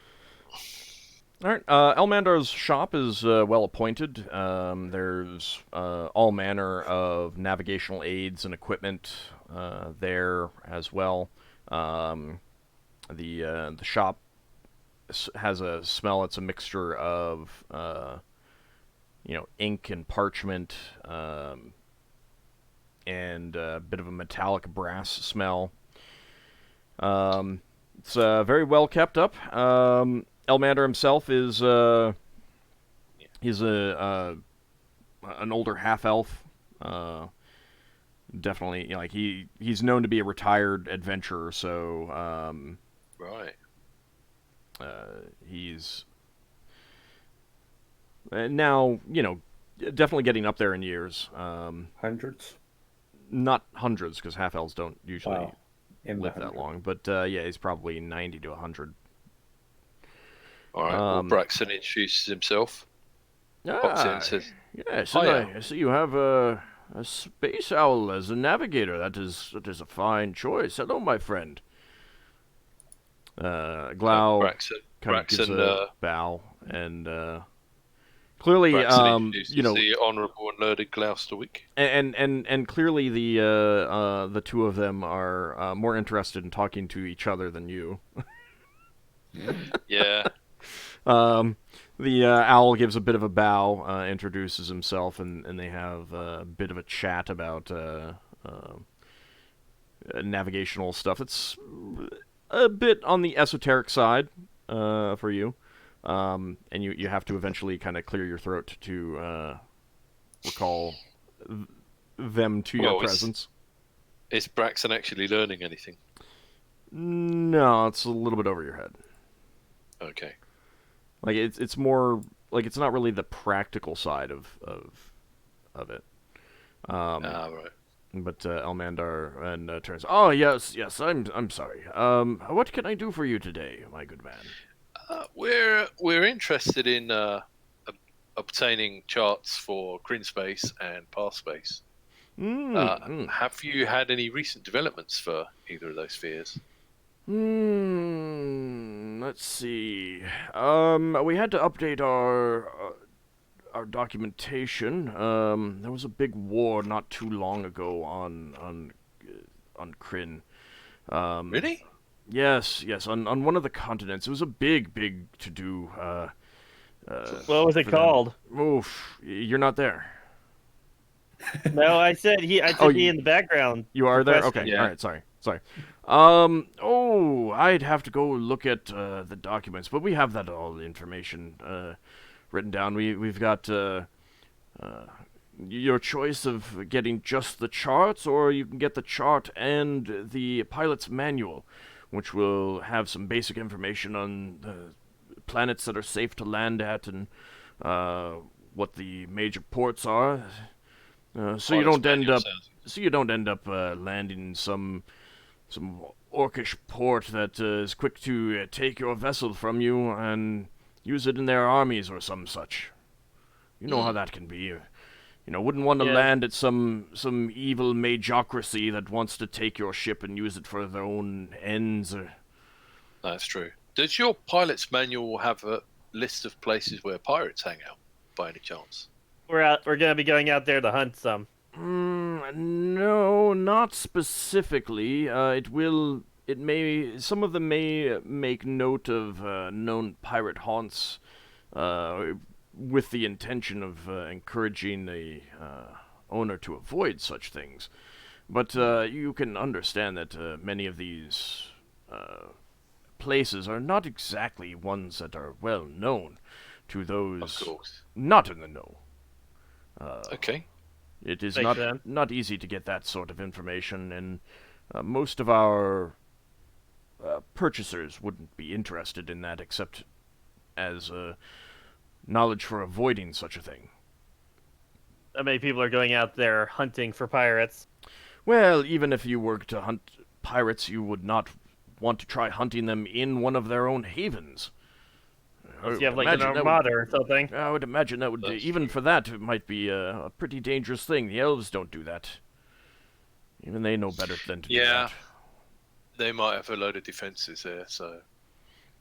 Elmandar's shop is well appointed. There's all manner of navigational aids and equipment there as well. The shop has a smell. It's a mixture of ink and parchment, and a bit of a metallic brass smell. It's very well kept up. Elmander himself is he's an older half-elf. Definitely, he's known to be a retired adventurer, so Right. He's now, definitely getting up there in years. Hundreds? Not hundreds, because half-elves don't usually Wow. In the live that 100. long. But yeah, he's probably 90 to 100. All right. Well, Braxon introduces himself. Pops in and says, yes, "Hiya." I see you have a space owl as a navigator. That is a fine choice. Hello, my friend. Glau kind of gives a bow, and clearly, Braxon introduces the Honourable and Learned Gloucesterwick. and clearly the two of them are more interested in talking to each other than you. Yeah. The owl gives a bit of a bow, introduces himself, and they have a bit of a chat about navigational stuff. It's a bit on the esoteric side for you, and you have to eventually kind of clear your throat to recall them to your presence. Is Braxon actually learning anything? No, it's a little bit over your head. Okay. Like it's more like it's not really the practical side of it. Right. But Elmandar and turns. Oh yes. I'm sorry. What can I do for you today, my good man? We're interested in obtaining charts for Kryn space and Path space. Have you had any recent developments for either of those spheres? Let's see. We had to update our documentation. There was a big war not too long ago on Kryn. Really? Yes. On one of the continents. It was a big to do. What was it called? Oof, you're not there. No, I said he in the background. You are there? Question. Okay. Yeah. All right. Sorry. I'd have to go look at the documents, but we have that all information written down. We've got your choice of getting just the charts, or you can get the chart and the pilot's manual, which will have some basic information on the planets that are safe to land at and what the major ports are. So you don't end up landing in some orcish port that is quick to take your vessel from you and use it in their armies or some such. You know how that can be. Wouldn't want to land at some evil magocracy that wants to take your ship and use it for their own ends. That's true. Does your pilot's manual have a list of places where pirates hang out, by any chance? We're gonna be going out there to hunt some. No, not specifically. Some of them may make note of known pirate haunts, with the intention of encouraging the owner to avoid such things. But you can understand that many of these places are not exactly ones that are well known to those not in the know. Okay. It is Thanks, Dan. not easy to get that sort of information, and most of our purchasers wouldn't be interested in that except as knowledge for avoiding such a thing. How many people are going out there hunting for pirates? Well, even if you were to hunt pirates, you would not want to try hunting them in one of their own havens. Unless you have like an armada or something. I would imagine that would even for that it might be a pretty dangerous thing. The elves don't do that. Even they know better than to do that. They might have a load of defenses there, so.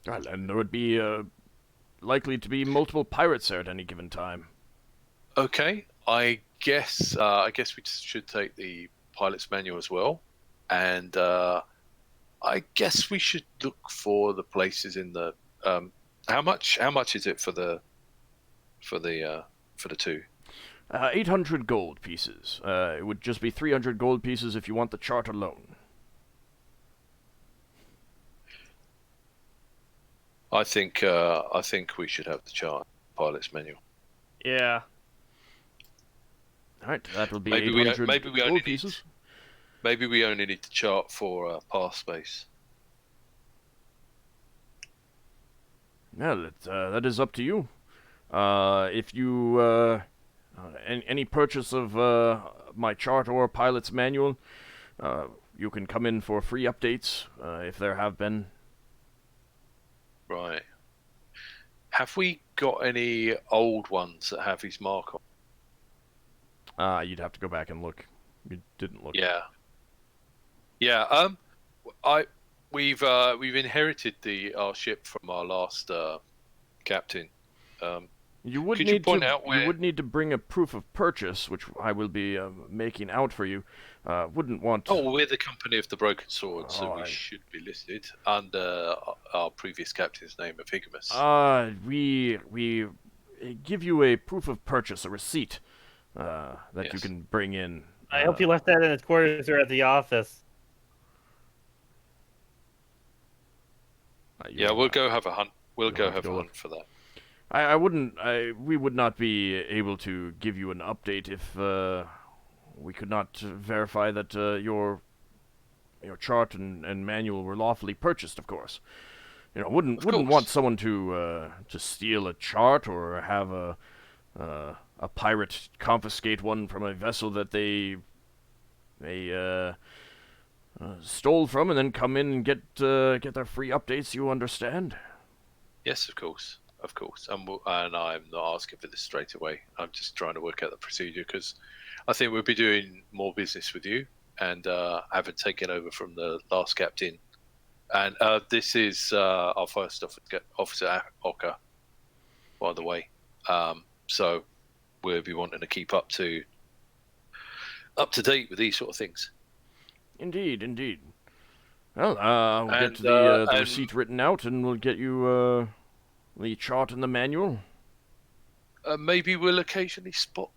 Well, and there would be likely to be multiple pirates there at any given time. Okay, I guess we should take the pilot's manual as well, and I guess we should look for the places in the. How much is it for the two? 800 gold pieces. It would just be 300 gold pieces if you want the chart alone. I think we should have the chart, pilot's manual. Yeah. All right, that will be Maybe 800 gold pieces. Maybe we only need the chart for path space. Well, that is up to you. If you any purchase of my chart or pilot's manual, you can come in for free updates if there have been. Right. Have we got any old ones that have his mark on? You'd have to go back and look. You didn't look. Yeah. We've inherited our ship from our last captain. You would Could you need point to. out where- You would need to bring a proof of purchase, which I will be making out for you. Wouldn't want. Oh, we're the Company of the Broken Sword, so Oh, we I- should be listed under our previous captain's name of Higamus. We give you a proof of purchase, a receipt that you Yes. can bring in. I hope you left that in its quarters or at the office. Yeah, we'll go have a hunt. We'll you'll go have to have go a look. hunt for that. I wouldn't. We would not be able to give you an update if we could not verify that your chart and manual were lawfully purchased. Of course, wouldn't Of course. want someone to steal a chart or have a pirate confiscate one from a vessel that they stole from and then come in and get their free updates. You understand? Yes, of course. And I'm not asking for this straight away. I'm just trying to work out the procedure because I think we'll be doing more business with you and haven't taken over from the last captain. And this is our first officer, Ockar, by the way. So we'll be wanting to keep up to date with these sort of things. Indeed. Well, we'll get the receipt written out, and we'll get you the chart and the manual. Maybe we'll occasionally spot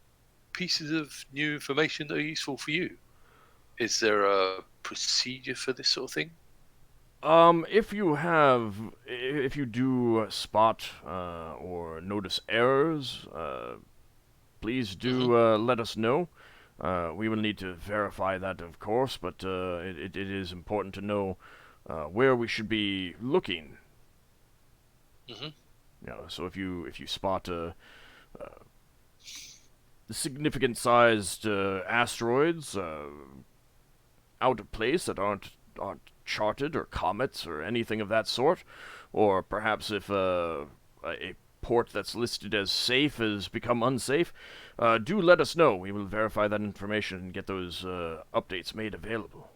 pieces of new information that are useful for you. Is there a procedure for this sort of thing? If you do spot or notice errors, please do let us know. We will need to verify that, of course, but it is important to know where we should be looking. Mhm. So if you spot significant sized asteroids out of place that aren't charted, or comets or anything of that sort, or perhaps if a port that's listed as safe has become unsafe, do let us know. We will verify that information and get those updates made available.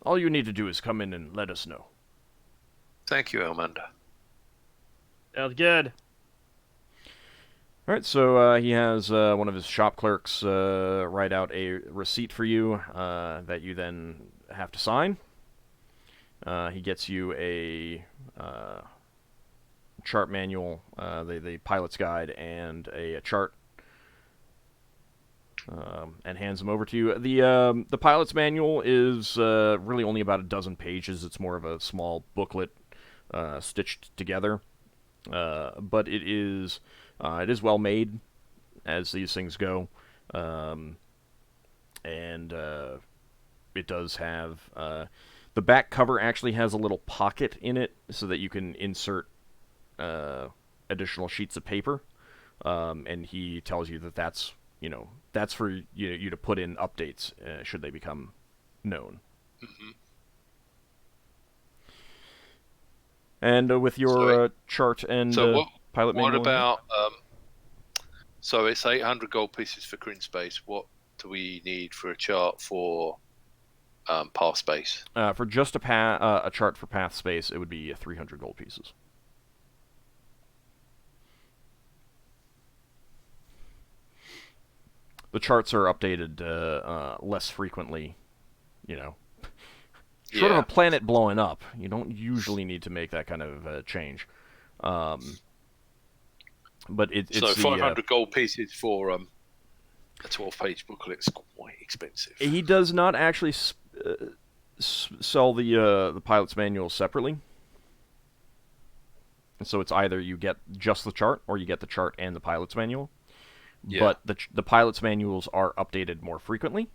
All you need to do is come in and let us know. Thank you, Elmander. Sounds good. All right, so he has one of his shop clerks write out a receipt for you that you then have to sign. He gets you a chart manual, the pilot's guide, and a chart, and hands them over to you. The pilot's manual is really only about a dozen pages. It's more of a small booklet stitched together, but it is well made, as these things go, and it does have the back cover actually has a little pocket in it so that you can insert additional sheets of paper, and he tells you that that's for you to put in updates should they become known. Mm-hmm. And with your chart and pilot manual. What about? So it's 800 gold pieces for Kryn space. What do we need for a chart for path space? For just a chart for path space, it would be 300 gold pieces. The charts are updated less frequently, Short of a planet blowing up, you don't usually need to make that kind of change. But it's so 500 gold pieces for a 12-page booklet is quite expensive. He does not actually sell the pilot's manual separately. So it's either you get just the chart, or you get the chart and the pilot's manual. Yeah. But the pilot's manuals are updated more frequently.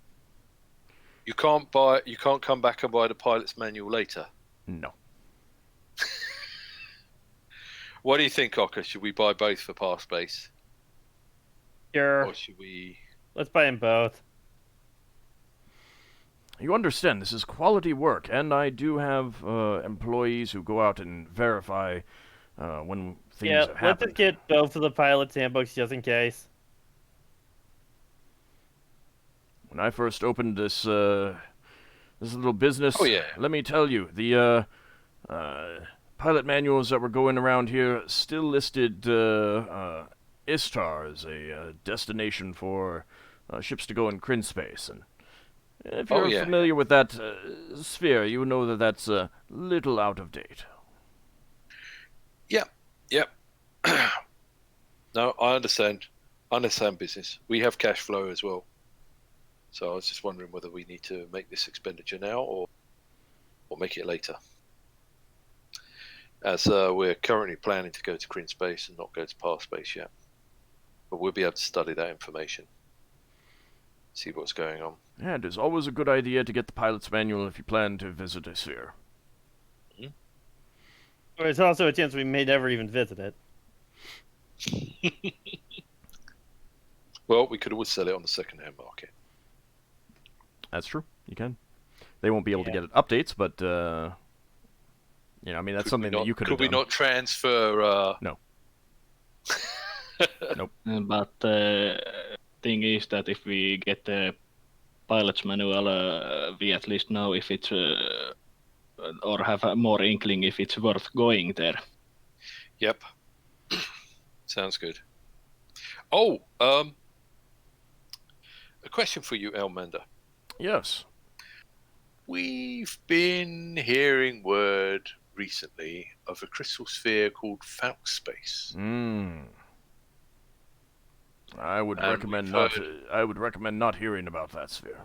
You can't come back and buy the pilot's manual later. No. What do you think, Ockar? Should we buy both for par space? Sure. Or should we... Let's buy them both. You understand, this is quality work, and I do have employees who go out and verify when things Yeah, have let's happened. just get both of the pilot's handbooks just in case. When I first opened this little business, Oh, yeah. let me tell you, the pilot manuals that were going around here still listed Istar as a destination for ships to go in Kryn space, and if Oh, you're yeah. familiar with that sphere, you know that that's a little out of date. Yep. No, I understand. I understand business. We have cash flow as well. So I was just wondering whether we need to make this expenditure now or make it later. As we're currently planning to go to Kryn space and not go to Par space yet. But we'll be able to study that information. See what's going on. Yeah, it is always a good idea to get the pilot's manual if you plan to visit a sphere. There's also a chance we may never even visit it. Well, we could always sell it on the second-hand market. That's true. You can. They won't be able to Yeah. get updates, but I mean, that's something that you could have Could we done. not transfer? No. Nope. But the thing is that if we get the pilot's manual, we at least know if it's or have a more inkling if it's worth going there. Yep. Sounds good. Oh, a question for you, Elmander. Yes. We've been hearing word recently of a crystal sphere called Falk Space. I would And recommend we've not. heard- I would recommend not hearing about that sphere.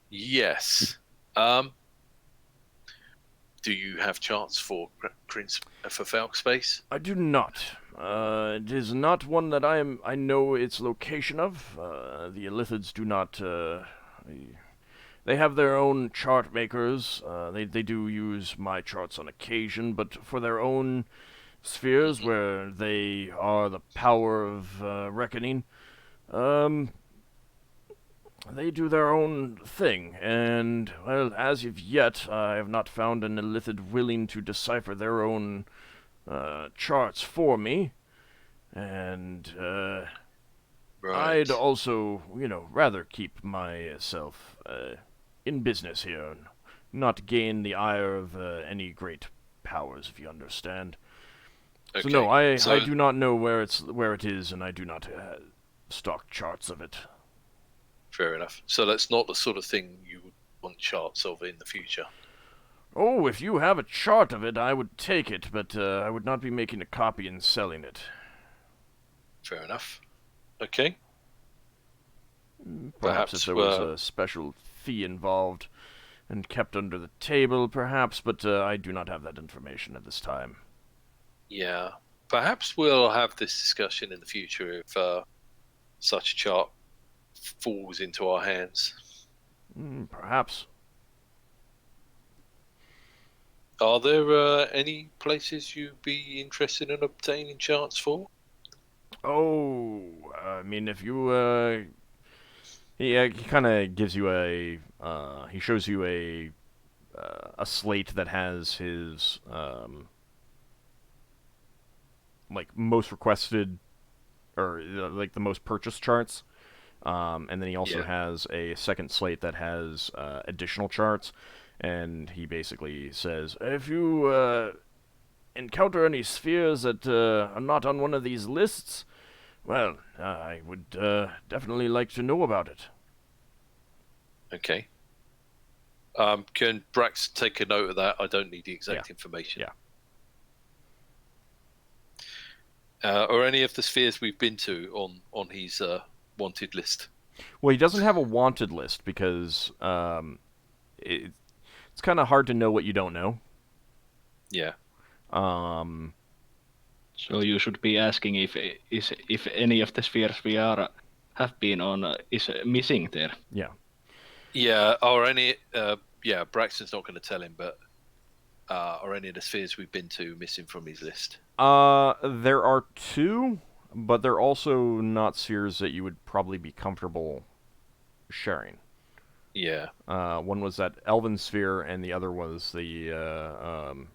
Yes. Do you have chance for Falk Space? I do not. It is not one that I know its location of. The Illithids do not. They have their own chart makers. They do use my charts on occasion, but for their own spheres where they are the power of reckoning, they do their own thing. And well, as of yet, I have not found an Illithid willing to decipher their own charts for me. And Right. I'd also, rather keep myself in business here, and not gain the ire of any great powers, if you understand. So no, I do not know where it is, and I do not stock charts of it. Fair enough. So that's not the sort of thing you would want charts of in the future. Oh, if you have a chart of it, I would take it, but I would not be making a copy and selling it. Fair enough. Okay. Perhaps if there was a special fee involved and kept under the table, perhaps, but I do not have that information at this time. Yeah. Perhaps we'll have this discussion in the future if such a chart falls into our hands. Perhaps. Are there any places you'd be interested in obtaining charts for? Oh, I mean, if you, he kind of gives you he shows you a slate that has his, like, most requested, or, like, the most purchased charts, and then he also has a second slate that has, additional charts, and he basically says, if you, encounter any spheres that, are not on one of these lists, well, I would definitely like to know about it. Okay. Can Brax take a note of that? I don't need the exact information. Yeah. Or any of the spheres we've been to on his wanted list? Well, he doesn't have a wanted list because it's kind of hard to know what you don't know. Yeah. So you should be asking if any of the spheres we have been on is missing there. Yeah. Yeah, or any... Braxton's not going to tell him, but are any of the spheres we've been to missing from his list? There are 2, but they're also not spheres that you would probably be comfortable sharing. Yeah. One was that Elven sphere, and the other was the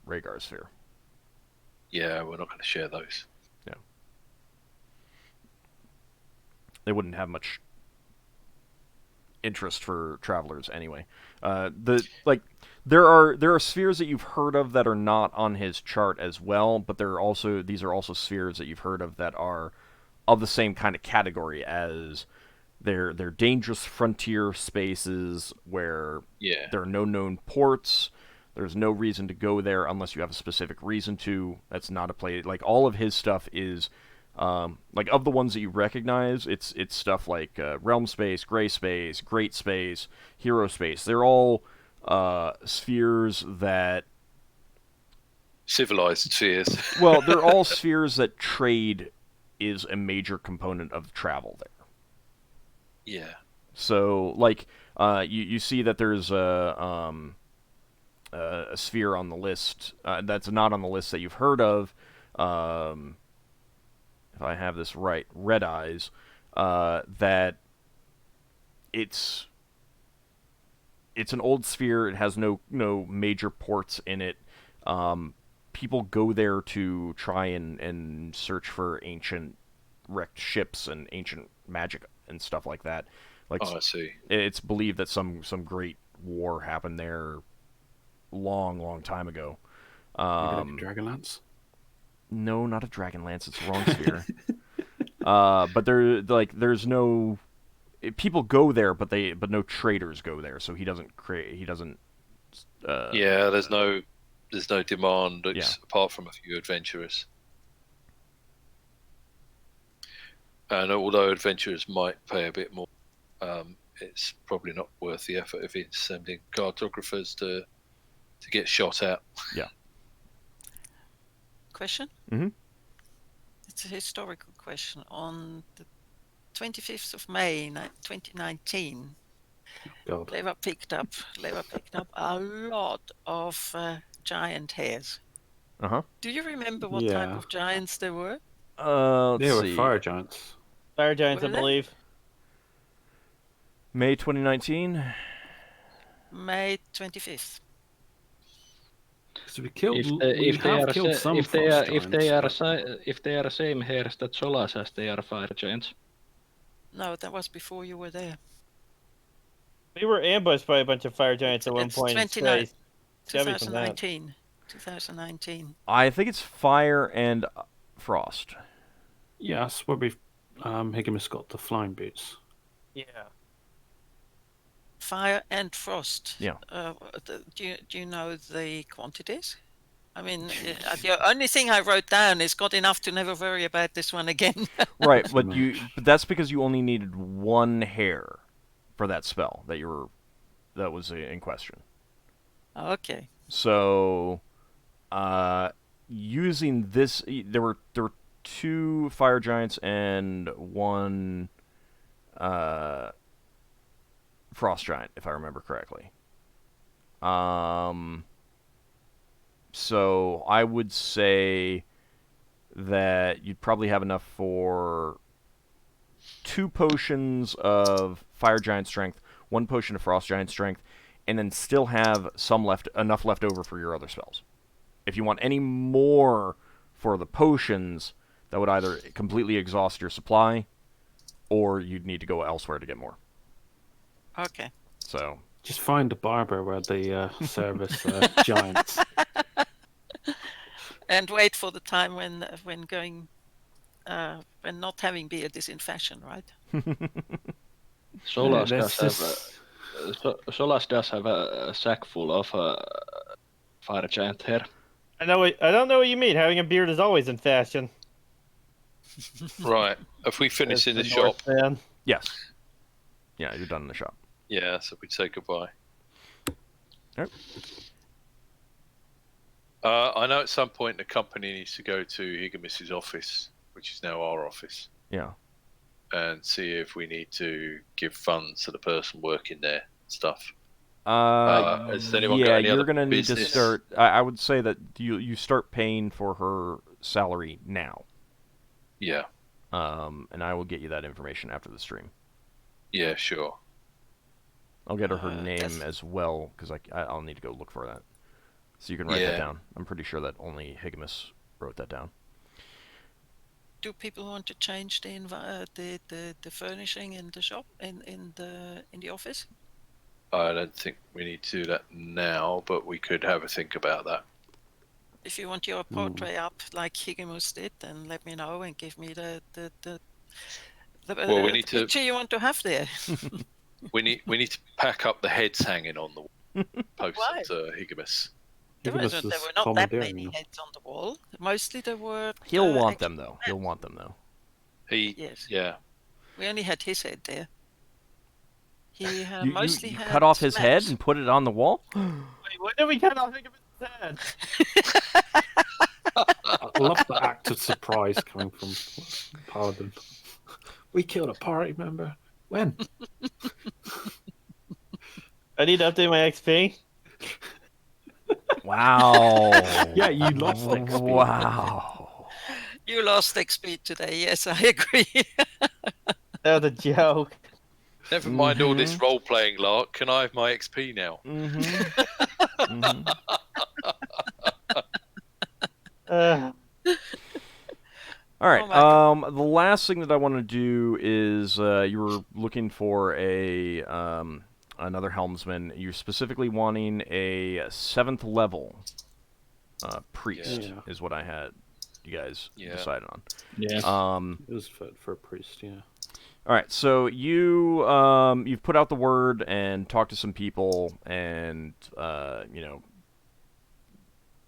Rhaegar sphere. Yeah, we're not going to share those. Yeah. They wouldn't have much interest for travelers anyway. There are spheres that you've heard of that are not on his chart as well, but these are also spheres that you've heard of that are of the same kind of category as they're dangerous frontier spaces where there are no known ports. There's no reason to go there unless you have a specific reason to. That's not a play. Like, all of his stuff is of the ones that you recognize, it's stuff like Realm Space, Gray Space, Great Space, Hero Space. They're all spheres that... Civilized spheres. Well, they're all spheres that trade is a major component of travel there. Yeah. So, you see that there's a sphere on the list that's not on the list that you've heard of. If I have this right, Red Eyes, that it's an old sphere. It has no major ports in it. People go there to try and search for ancient wrecked ships and ancient magic and stuff like that. I see. It's believed that some great war happened there long time ago. Maybe like a Dragonlance? No, not a Dragonlance. It's the wrong sphere. But there's no... People go there, but no traders go there. So he doesn't create. He doesn't. There's no demand apart from a few adventurers. And although adventurers might pay a bit more, it's probably not worth the effort if it's sending cartographers to get shot at. Yeah. Question? Mm-hmm. It's a historical question. On the 25th of May, 2019, Leva picked up a lot of giant hares. Uh-huh. Do you remember what type of giants they were? They were See. fire giants. Fire giants, Were I they? believe. May 2019. May 25th. So we killed. If they are same hairs that Solas has, they are fire giants. No, that was before you were there. We were ambushed by a bunch of fire giants at one It's point in 29 space. It's gotta be from that. 2019. I think it's fire and frost. Yes, where we Higgins got the flying boots. Yeah. Fire and frost. Yeah. Do you know the quantities? I mean, the only thing I wrote down is got enough to never worry about this one again. Right, but that's because you only needed one hair for that spell that was in question. Okay. So, using this, there were 2 fire giants and 1 frost giant, if I remember correctly. So I would say that you'd probably have enough for 2 potions of fire giant strength, 1 potion of frost giant strength, and then still have enough left over for your other spells. If you want any more for the potions, that would either completely exhaust your supply, or you'd need to go elsewhere to get more. Okay. So just find a barber where they service giants. And wait for the time when not having beard is in fashion, right? Solas does have a sack full of fire giant hair. I don't know what you mean. Having a beard is always in fashion. Right. Have we finished in the shop? North fan. yes. Yeah, you're done in the shop. Yeah, so we'd say goodbye. Yep. I know at some point the company needs to go to Higgins' office, which is now our office, Yeah. and see if we need to give funds to the person working there and stuff. Has anyone got any you're other gonna need to business? start. I would say that you start paying for her salary now. Yeah. And I will get you that information after the stream. Yeah, sure. I'll get her name Yes. as well, because I'll need to go look for that. So you can write that down. I'm pretty sure that only Higamus wrote that down. Do people want to change the furnishing in the shop in the office? I don't think we need to do that now, but we could have a think about that. If you want your portrait up like Higimus did, then let me know and give me the Well, we need to- picture you want to have there. We need to pack up the heads hanging on the wall. Post Why? it to Higamus. There were not that many heads on the wall. Mostly there were. He'll want them though. He'll want them though. Yes. Yeah. We only had his head there. He You mostly had cut off his head maps. and put it on the wall? Wait, when did we cut off Higamus' head? I love the act of surprise coming from Paladin. We killed a party member. When? I need to update my XP. Wow. Yeah, you lost XP. Wow. You lost XP today. Yes, I agree. That was a joke. Never mind all this role-playing lark. Can I have my XP now? All right. Oh The last thing that I want to do is you were looking for a another helmsman. You're specifically wanting a 7th level priest. Yeah. Is what I had you guys Yeah. decided on. Yeah. It was for a priest, yeah. All right. So you you've put out the word and talked to some people and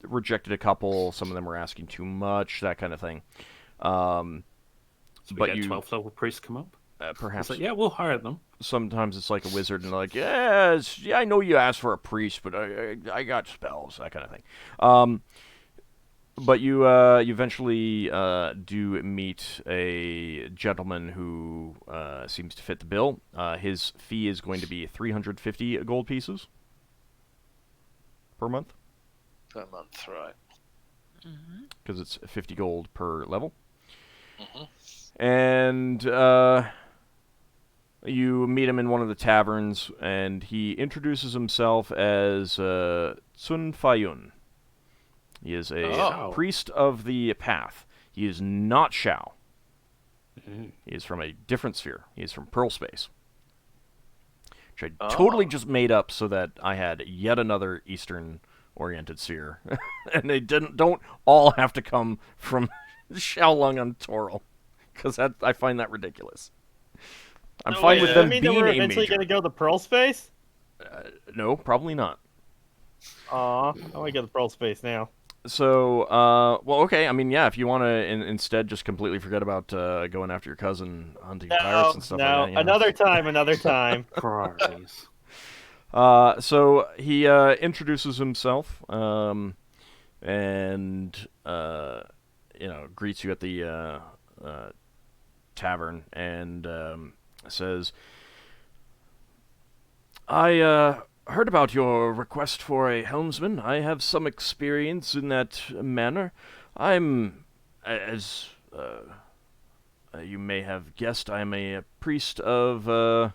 rejected a couple. Some of them were asking too much, that kind of thing. So we But get you 12th level priests come up. perhaps It's like, yeah, we'll hire them. sometimes it's like a wizard and they're like, yes, yeah, I know you asked for a priest, but I got spells, that kind of thing. But you eventually do meet a gentleman who seems to fit the bill. His fee is going to be 350 gold pieces per month, Per month, right? because it's 50 gold per level. Mhm. And you meet him in one of the taverns, and he introduces himself as Sun Fayun. He is a priest of the path. He is not Shao. He is from a different sphere. He is from Pearl Space. Which I totally just made up so that I had yet another Eastern-oriented sphere. And they don't all have to come from Shaolong on Toril. Because I find that ridiculous. I'm fine with them mean being that we're a eventually major. going to go to Pearl Space? No, probably not. Aw, I want to go to Pearl Space now. So, well, okay. I mean, yeah. If you want to instead just completely forget about going after your cousin, hunting pirates and stuff like that. You know. Another time. Priorities. So he introduces himself, and greets you at the tavern, and says, "I heard about your request for a helmsman. I have some experience in that manner. I'm, as you may have guessed, I'm a priest of, and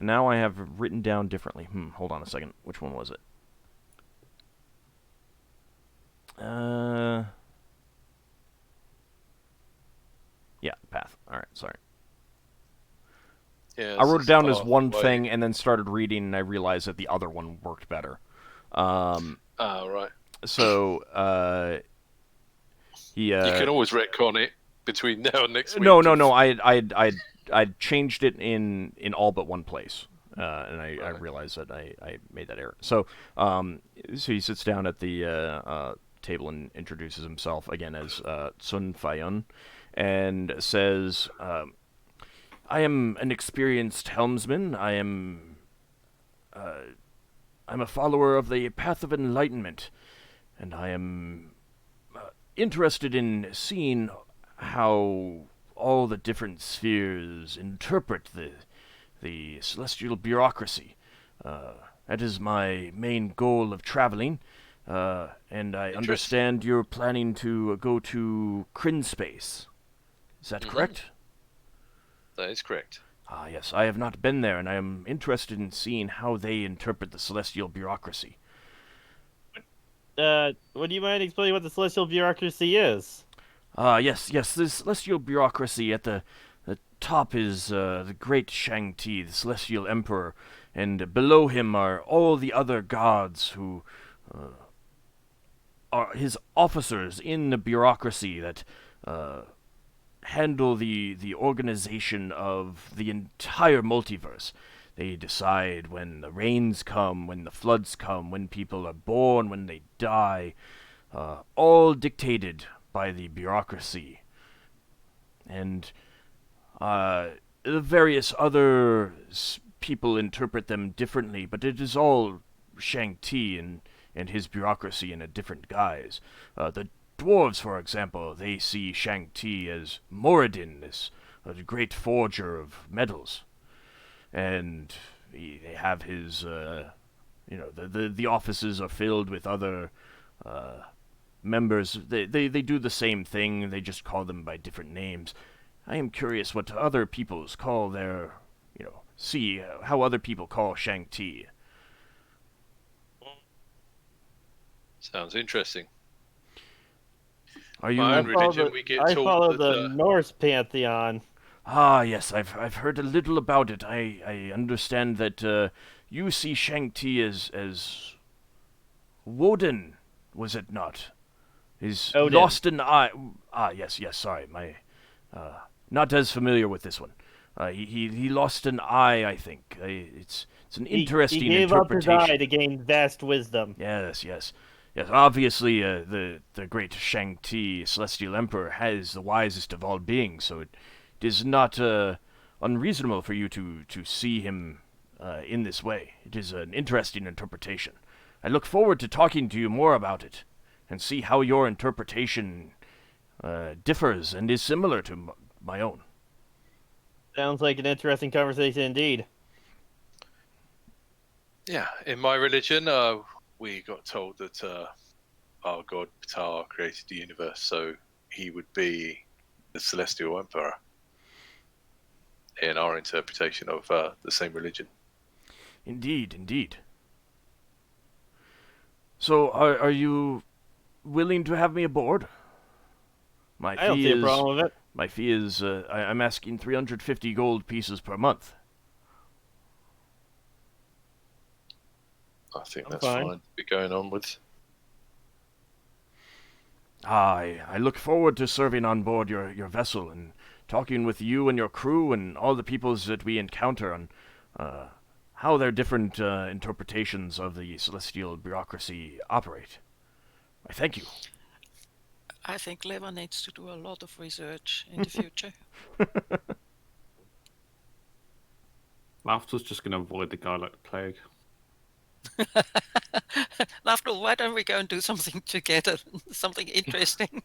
now I have written down differently. Hold on a second. Which one was it? Yeah, path. All right, sorry. Yeah, I wrote it down as path one away. thing and then started reading, and I realized that the other one worked better. Right. So he. You can always retcon it between now and next week. No. I changed it in all but one place, and I realized that I made that error. So he sits down at the table and introduces himself again as Sun Fayun, and says, "I am an experienced helmsman. I'm a follower of the Path of Enlightenment, and I am interested in seeing how all the different spheres interpret the celestial bureaucracy. That is my main goal of traveling, and I understand you're planning to go to Kryn space. Is that correct? That is correct. Ah, yes, I have not been there, and I am interested in seeing how they interpret the celestial bureaucracy. Would you mind explaining what the celestial bureaucracy is? Yes, the celestial bureaucracy at the top is the great Shang-Ti, the celestial emperor, and below him are all the other gods who are his officers in the bureaucracy that handle the organization of the entire multiverse. They decide when the rains come, when the floods come, when people are born, when they die, all dictated by the bureaucracy. And the various other people interpret them differently, but it is all Shang-Ti and his bureaucracy in a different guise. The dwarves, for example, they see Shang-Ti as Moradin, this great forger of metals. And they have his, the offices are filled with other members. They do the same thing, they just call them by different names. I am curious what other peoples call their, see how other people call Shang-Ti. Sounds interesting. Are you? My own religion, we get I taught follow that, the Norse pantheon. Ah, yes, I've heard a little about it. I understand that you see Shang-Ti as Woden, was it not? Is Odin. lost an eye. Ah, yes, sorry, my not as familiar with this one. He lost an eye, I think. It's an interesting he gave interpretation. up his eye to gain vast wisdom. Yes. Obviously, the great Shang-Ti, Celestial Emperor, has the wisest of all beings, so it is not unreasonable for you to see him in this way. It is an interesting interpretation. I look forward to talking to you more about it, and see how your interpretation differs and is similar to my own. Sounds like an interesting conversation indeed. Yeah, in my religion, we got told that our god Ptah created the universe, so he would be the celestial emperor in our interpretation of the same religion. Indeed. So, are you willing to have me aboard? I don't see a problem with it. My fee is, I'm asking 350 gold pieces per month. I think I'm that's fine. fine to be going on with. I look forward to serving on board your vessel and talking with you and your crew and all the peoples that we encounter on how their different interpretations of the celestial bureaucracy operate. I thank you. I think Leva needs to do a lot of research in the future. Lafdul's just going to avoid the guy like the plague. Lafdul, why don't we go and do something together? Something interesting.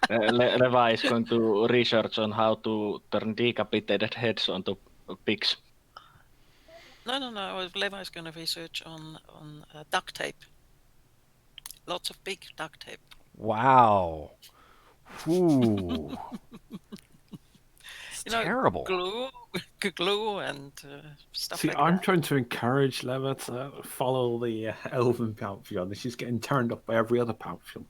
Leva is going to research on how to turn decapitated heads onto pigs. No. Leva is going to research on duct tape. Lots of big duct tape. Wow. Ooh. It's You know, terrible. glue and stuff See, like I'm that. trying to encourage Leva to follow the elven pantheon, and she's getting turned off by every other pantheon.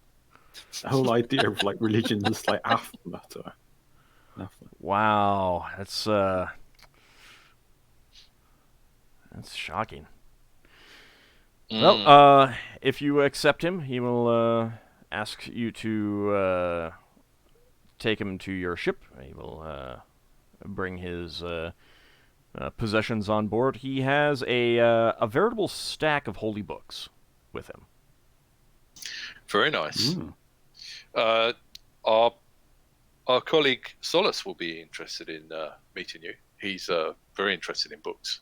The whole idea of like religion is like anathema to her. Anathema. Wow. That's shocking. Well, if you accept him, he will ask you to take him to your ship. He will bring his possessions on board. He has a veritable stack of holy books with him. Very nice. Our colleague Solas will be interested in meeting you. He's very interested in books.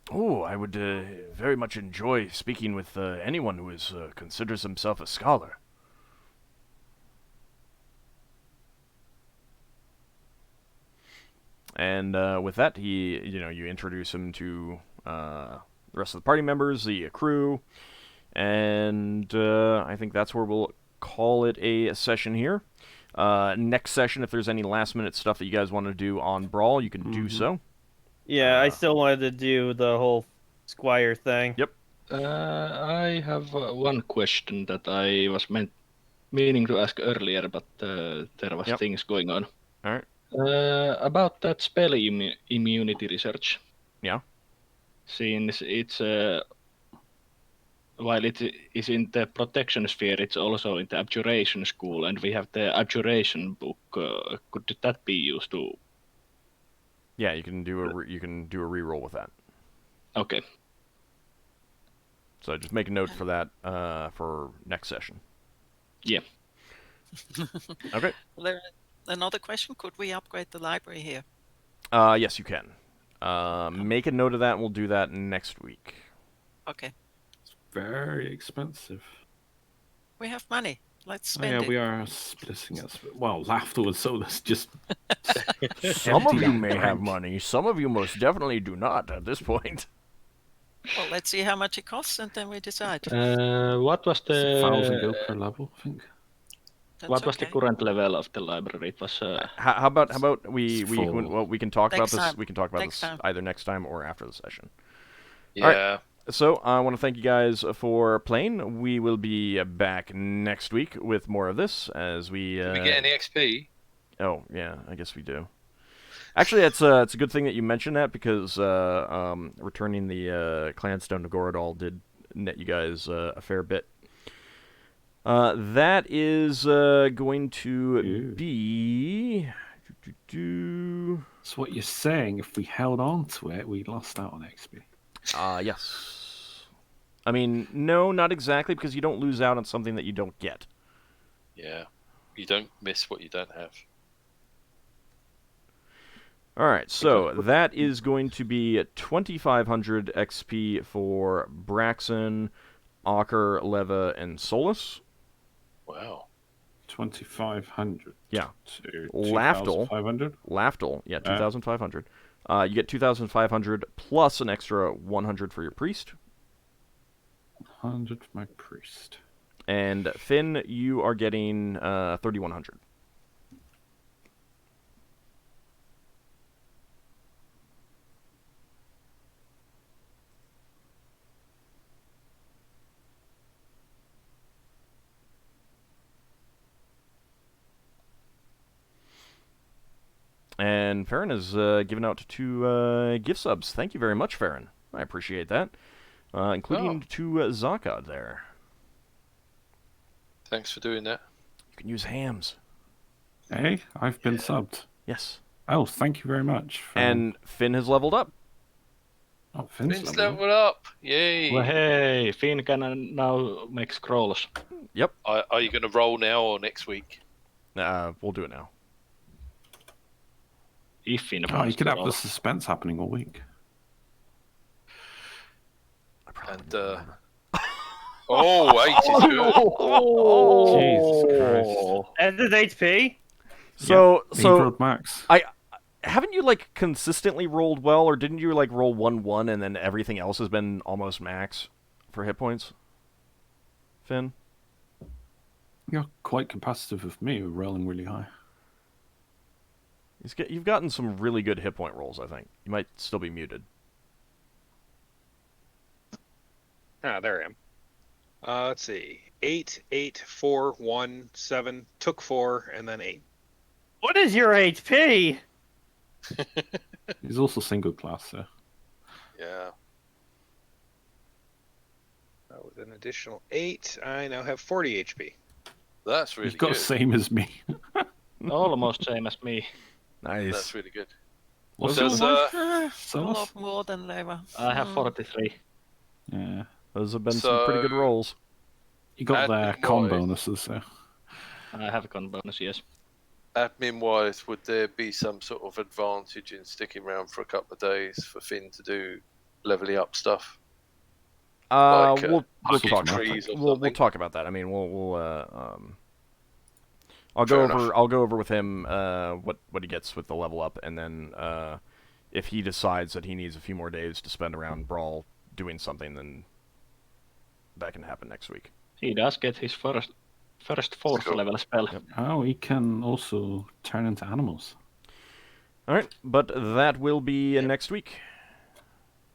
Oh, I would very much enjoy speaking with anyone who considers himself a scholar. And with that, you introduce him to the rest of the party members, the crew, and I think that's where we'll call it a session here. Next session, if there's any last-minute stuff that you guys want to do on Brawl, you can do so. Yeah, I still wanted to do the whole Squire thing. Yep. I have one question that I was meaning to ask earlier, but there was things going on. All right. About that spell immunity research. Yeah. Since it's while it is in the protection sphere, it's also in the abjuration school, and we have the abjuration book. Could that be used to? Yeah, you can do a reroll with that. Okay. So just make a note for that for next session. Yeah. Okay. Another question: could we upgrade the library here? Yes, you can. Make a note of that, and we'll do that next week. Okay. It's very expensive. We have money. Let's Oh, spend yeah, it. we are splitting us. Well, Lafdul and Solas just. Some of you may bank. have money. Some of you most definitely do not at this point. Well, let's see how much it costs, and then we decide. What was It's 1,000 the gold per level, I think. That's what was the okay. current level of the library? It was How about we full. we can talk about Next this. time. We can talk about Next this time. either next time or after the session. Yeah. So I want to thank you guys for playing. We will be back next week with more of this as we. Did we get any XP? Oh yeah, I guess we do. Actually, it's a good thing that you mentioned that because returning the Clanstone to Gorodal did net you guys a fair bit. That is going to be. So what you're saying, if we held on to it, we lost out on XP. Yes. I mean, no, not exactly, because you don't lose out on something that you don't get. Yeah. You don't miss what you don't have. Alright, so that is going to be 2,500 XP for Braxon, Ockar, Leva, and Solas. Wow. 2,500. Yeah. To Lafdul. 2,500. Lafdul, yeah, 2,500. You get 2,500 plus an extra 100 for your priest. 100 for my priest. And Finn, you are getting 3,100. And Farron has given out 2 gift subs. Thank you very much, Farron. I appreciate that. Including to Zakad there. Thanks for doing that. You can use hams. Hey, I've been subbed. Yes. Oh, thank you very much. And Finn has leveled up. Oh, Finn's Finn's leveled up. leveled up. Yay. well, hey, Finn can now make scrolls. Yep. Are you going to roll now or next week? We'll do it now. If Finn Oh, you could have the scrolls. suspense happening all week. And, oh, 82. Jesus Christ. And his HP? So, He so rolled max. haven't you like consistently rolled well, or didn't you like roll 1-1 and then everything else has been almost max for hit points? Finn? You're quite competitive with me, with rolling really high. You've gotten some really good hit point rolls, I think. You might still be muted. Ah, there I am. Let's see. 8, 8, 4, 1, 7, took 4, and then 8. What is your HP? He's also single class, so. Yeah. With an additional 8, I now have 40 HP. That's really He's got good. the same as me. Almost same as me. Nice. That's really good. What's Does, your life? A Solas? lot more than Leva. I have 43. Yeah. Those have been some pretty good rolls. You got their con Admin-wise- bonuses, so. I have a con bonus, yes. Admin-wise, would there be some sort of advantage in sticking around for a couple of days for Finn to do leveling up stuff? We'll hacking talk about trees that. or We'll something? talk about that. I mean, we'll I'll Fair go over with him what he gets with the level up, and then if he decides that he needs a few more days to spend around Brawl doing something, then that can happen next week. He does get his first fourth Cool. level spell. Yep. Oh, he can also turn into animals. All right, but that will be next week.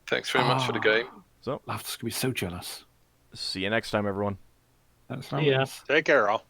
Thanks very much for the game. So, Lafdul's gonna be so jealous. see you next time, everyone. That's Yeah. right. Take care, all.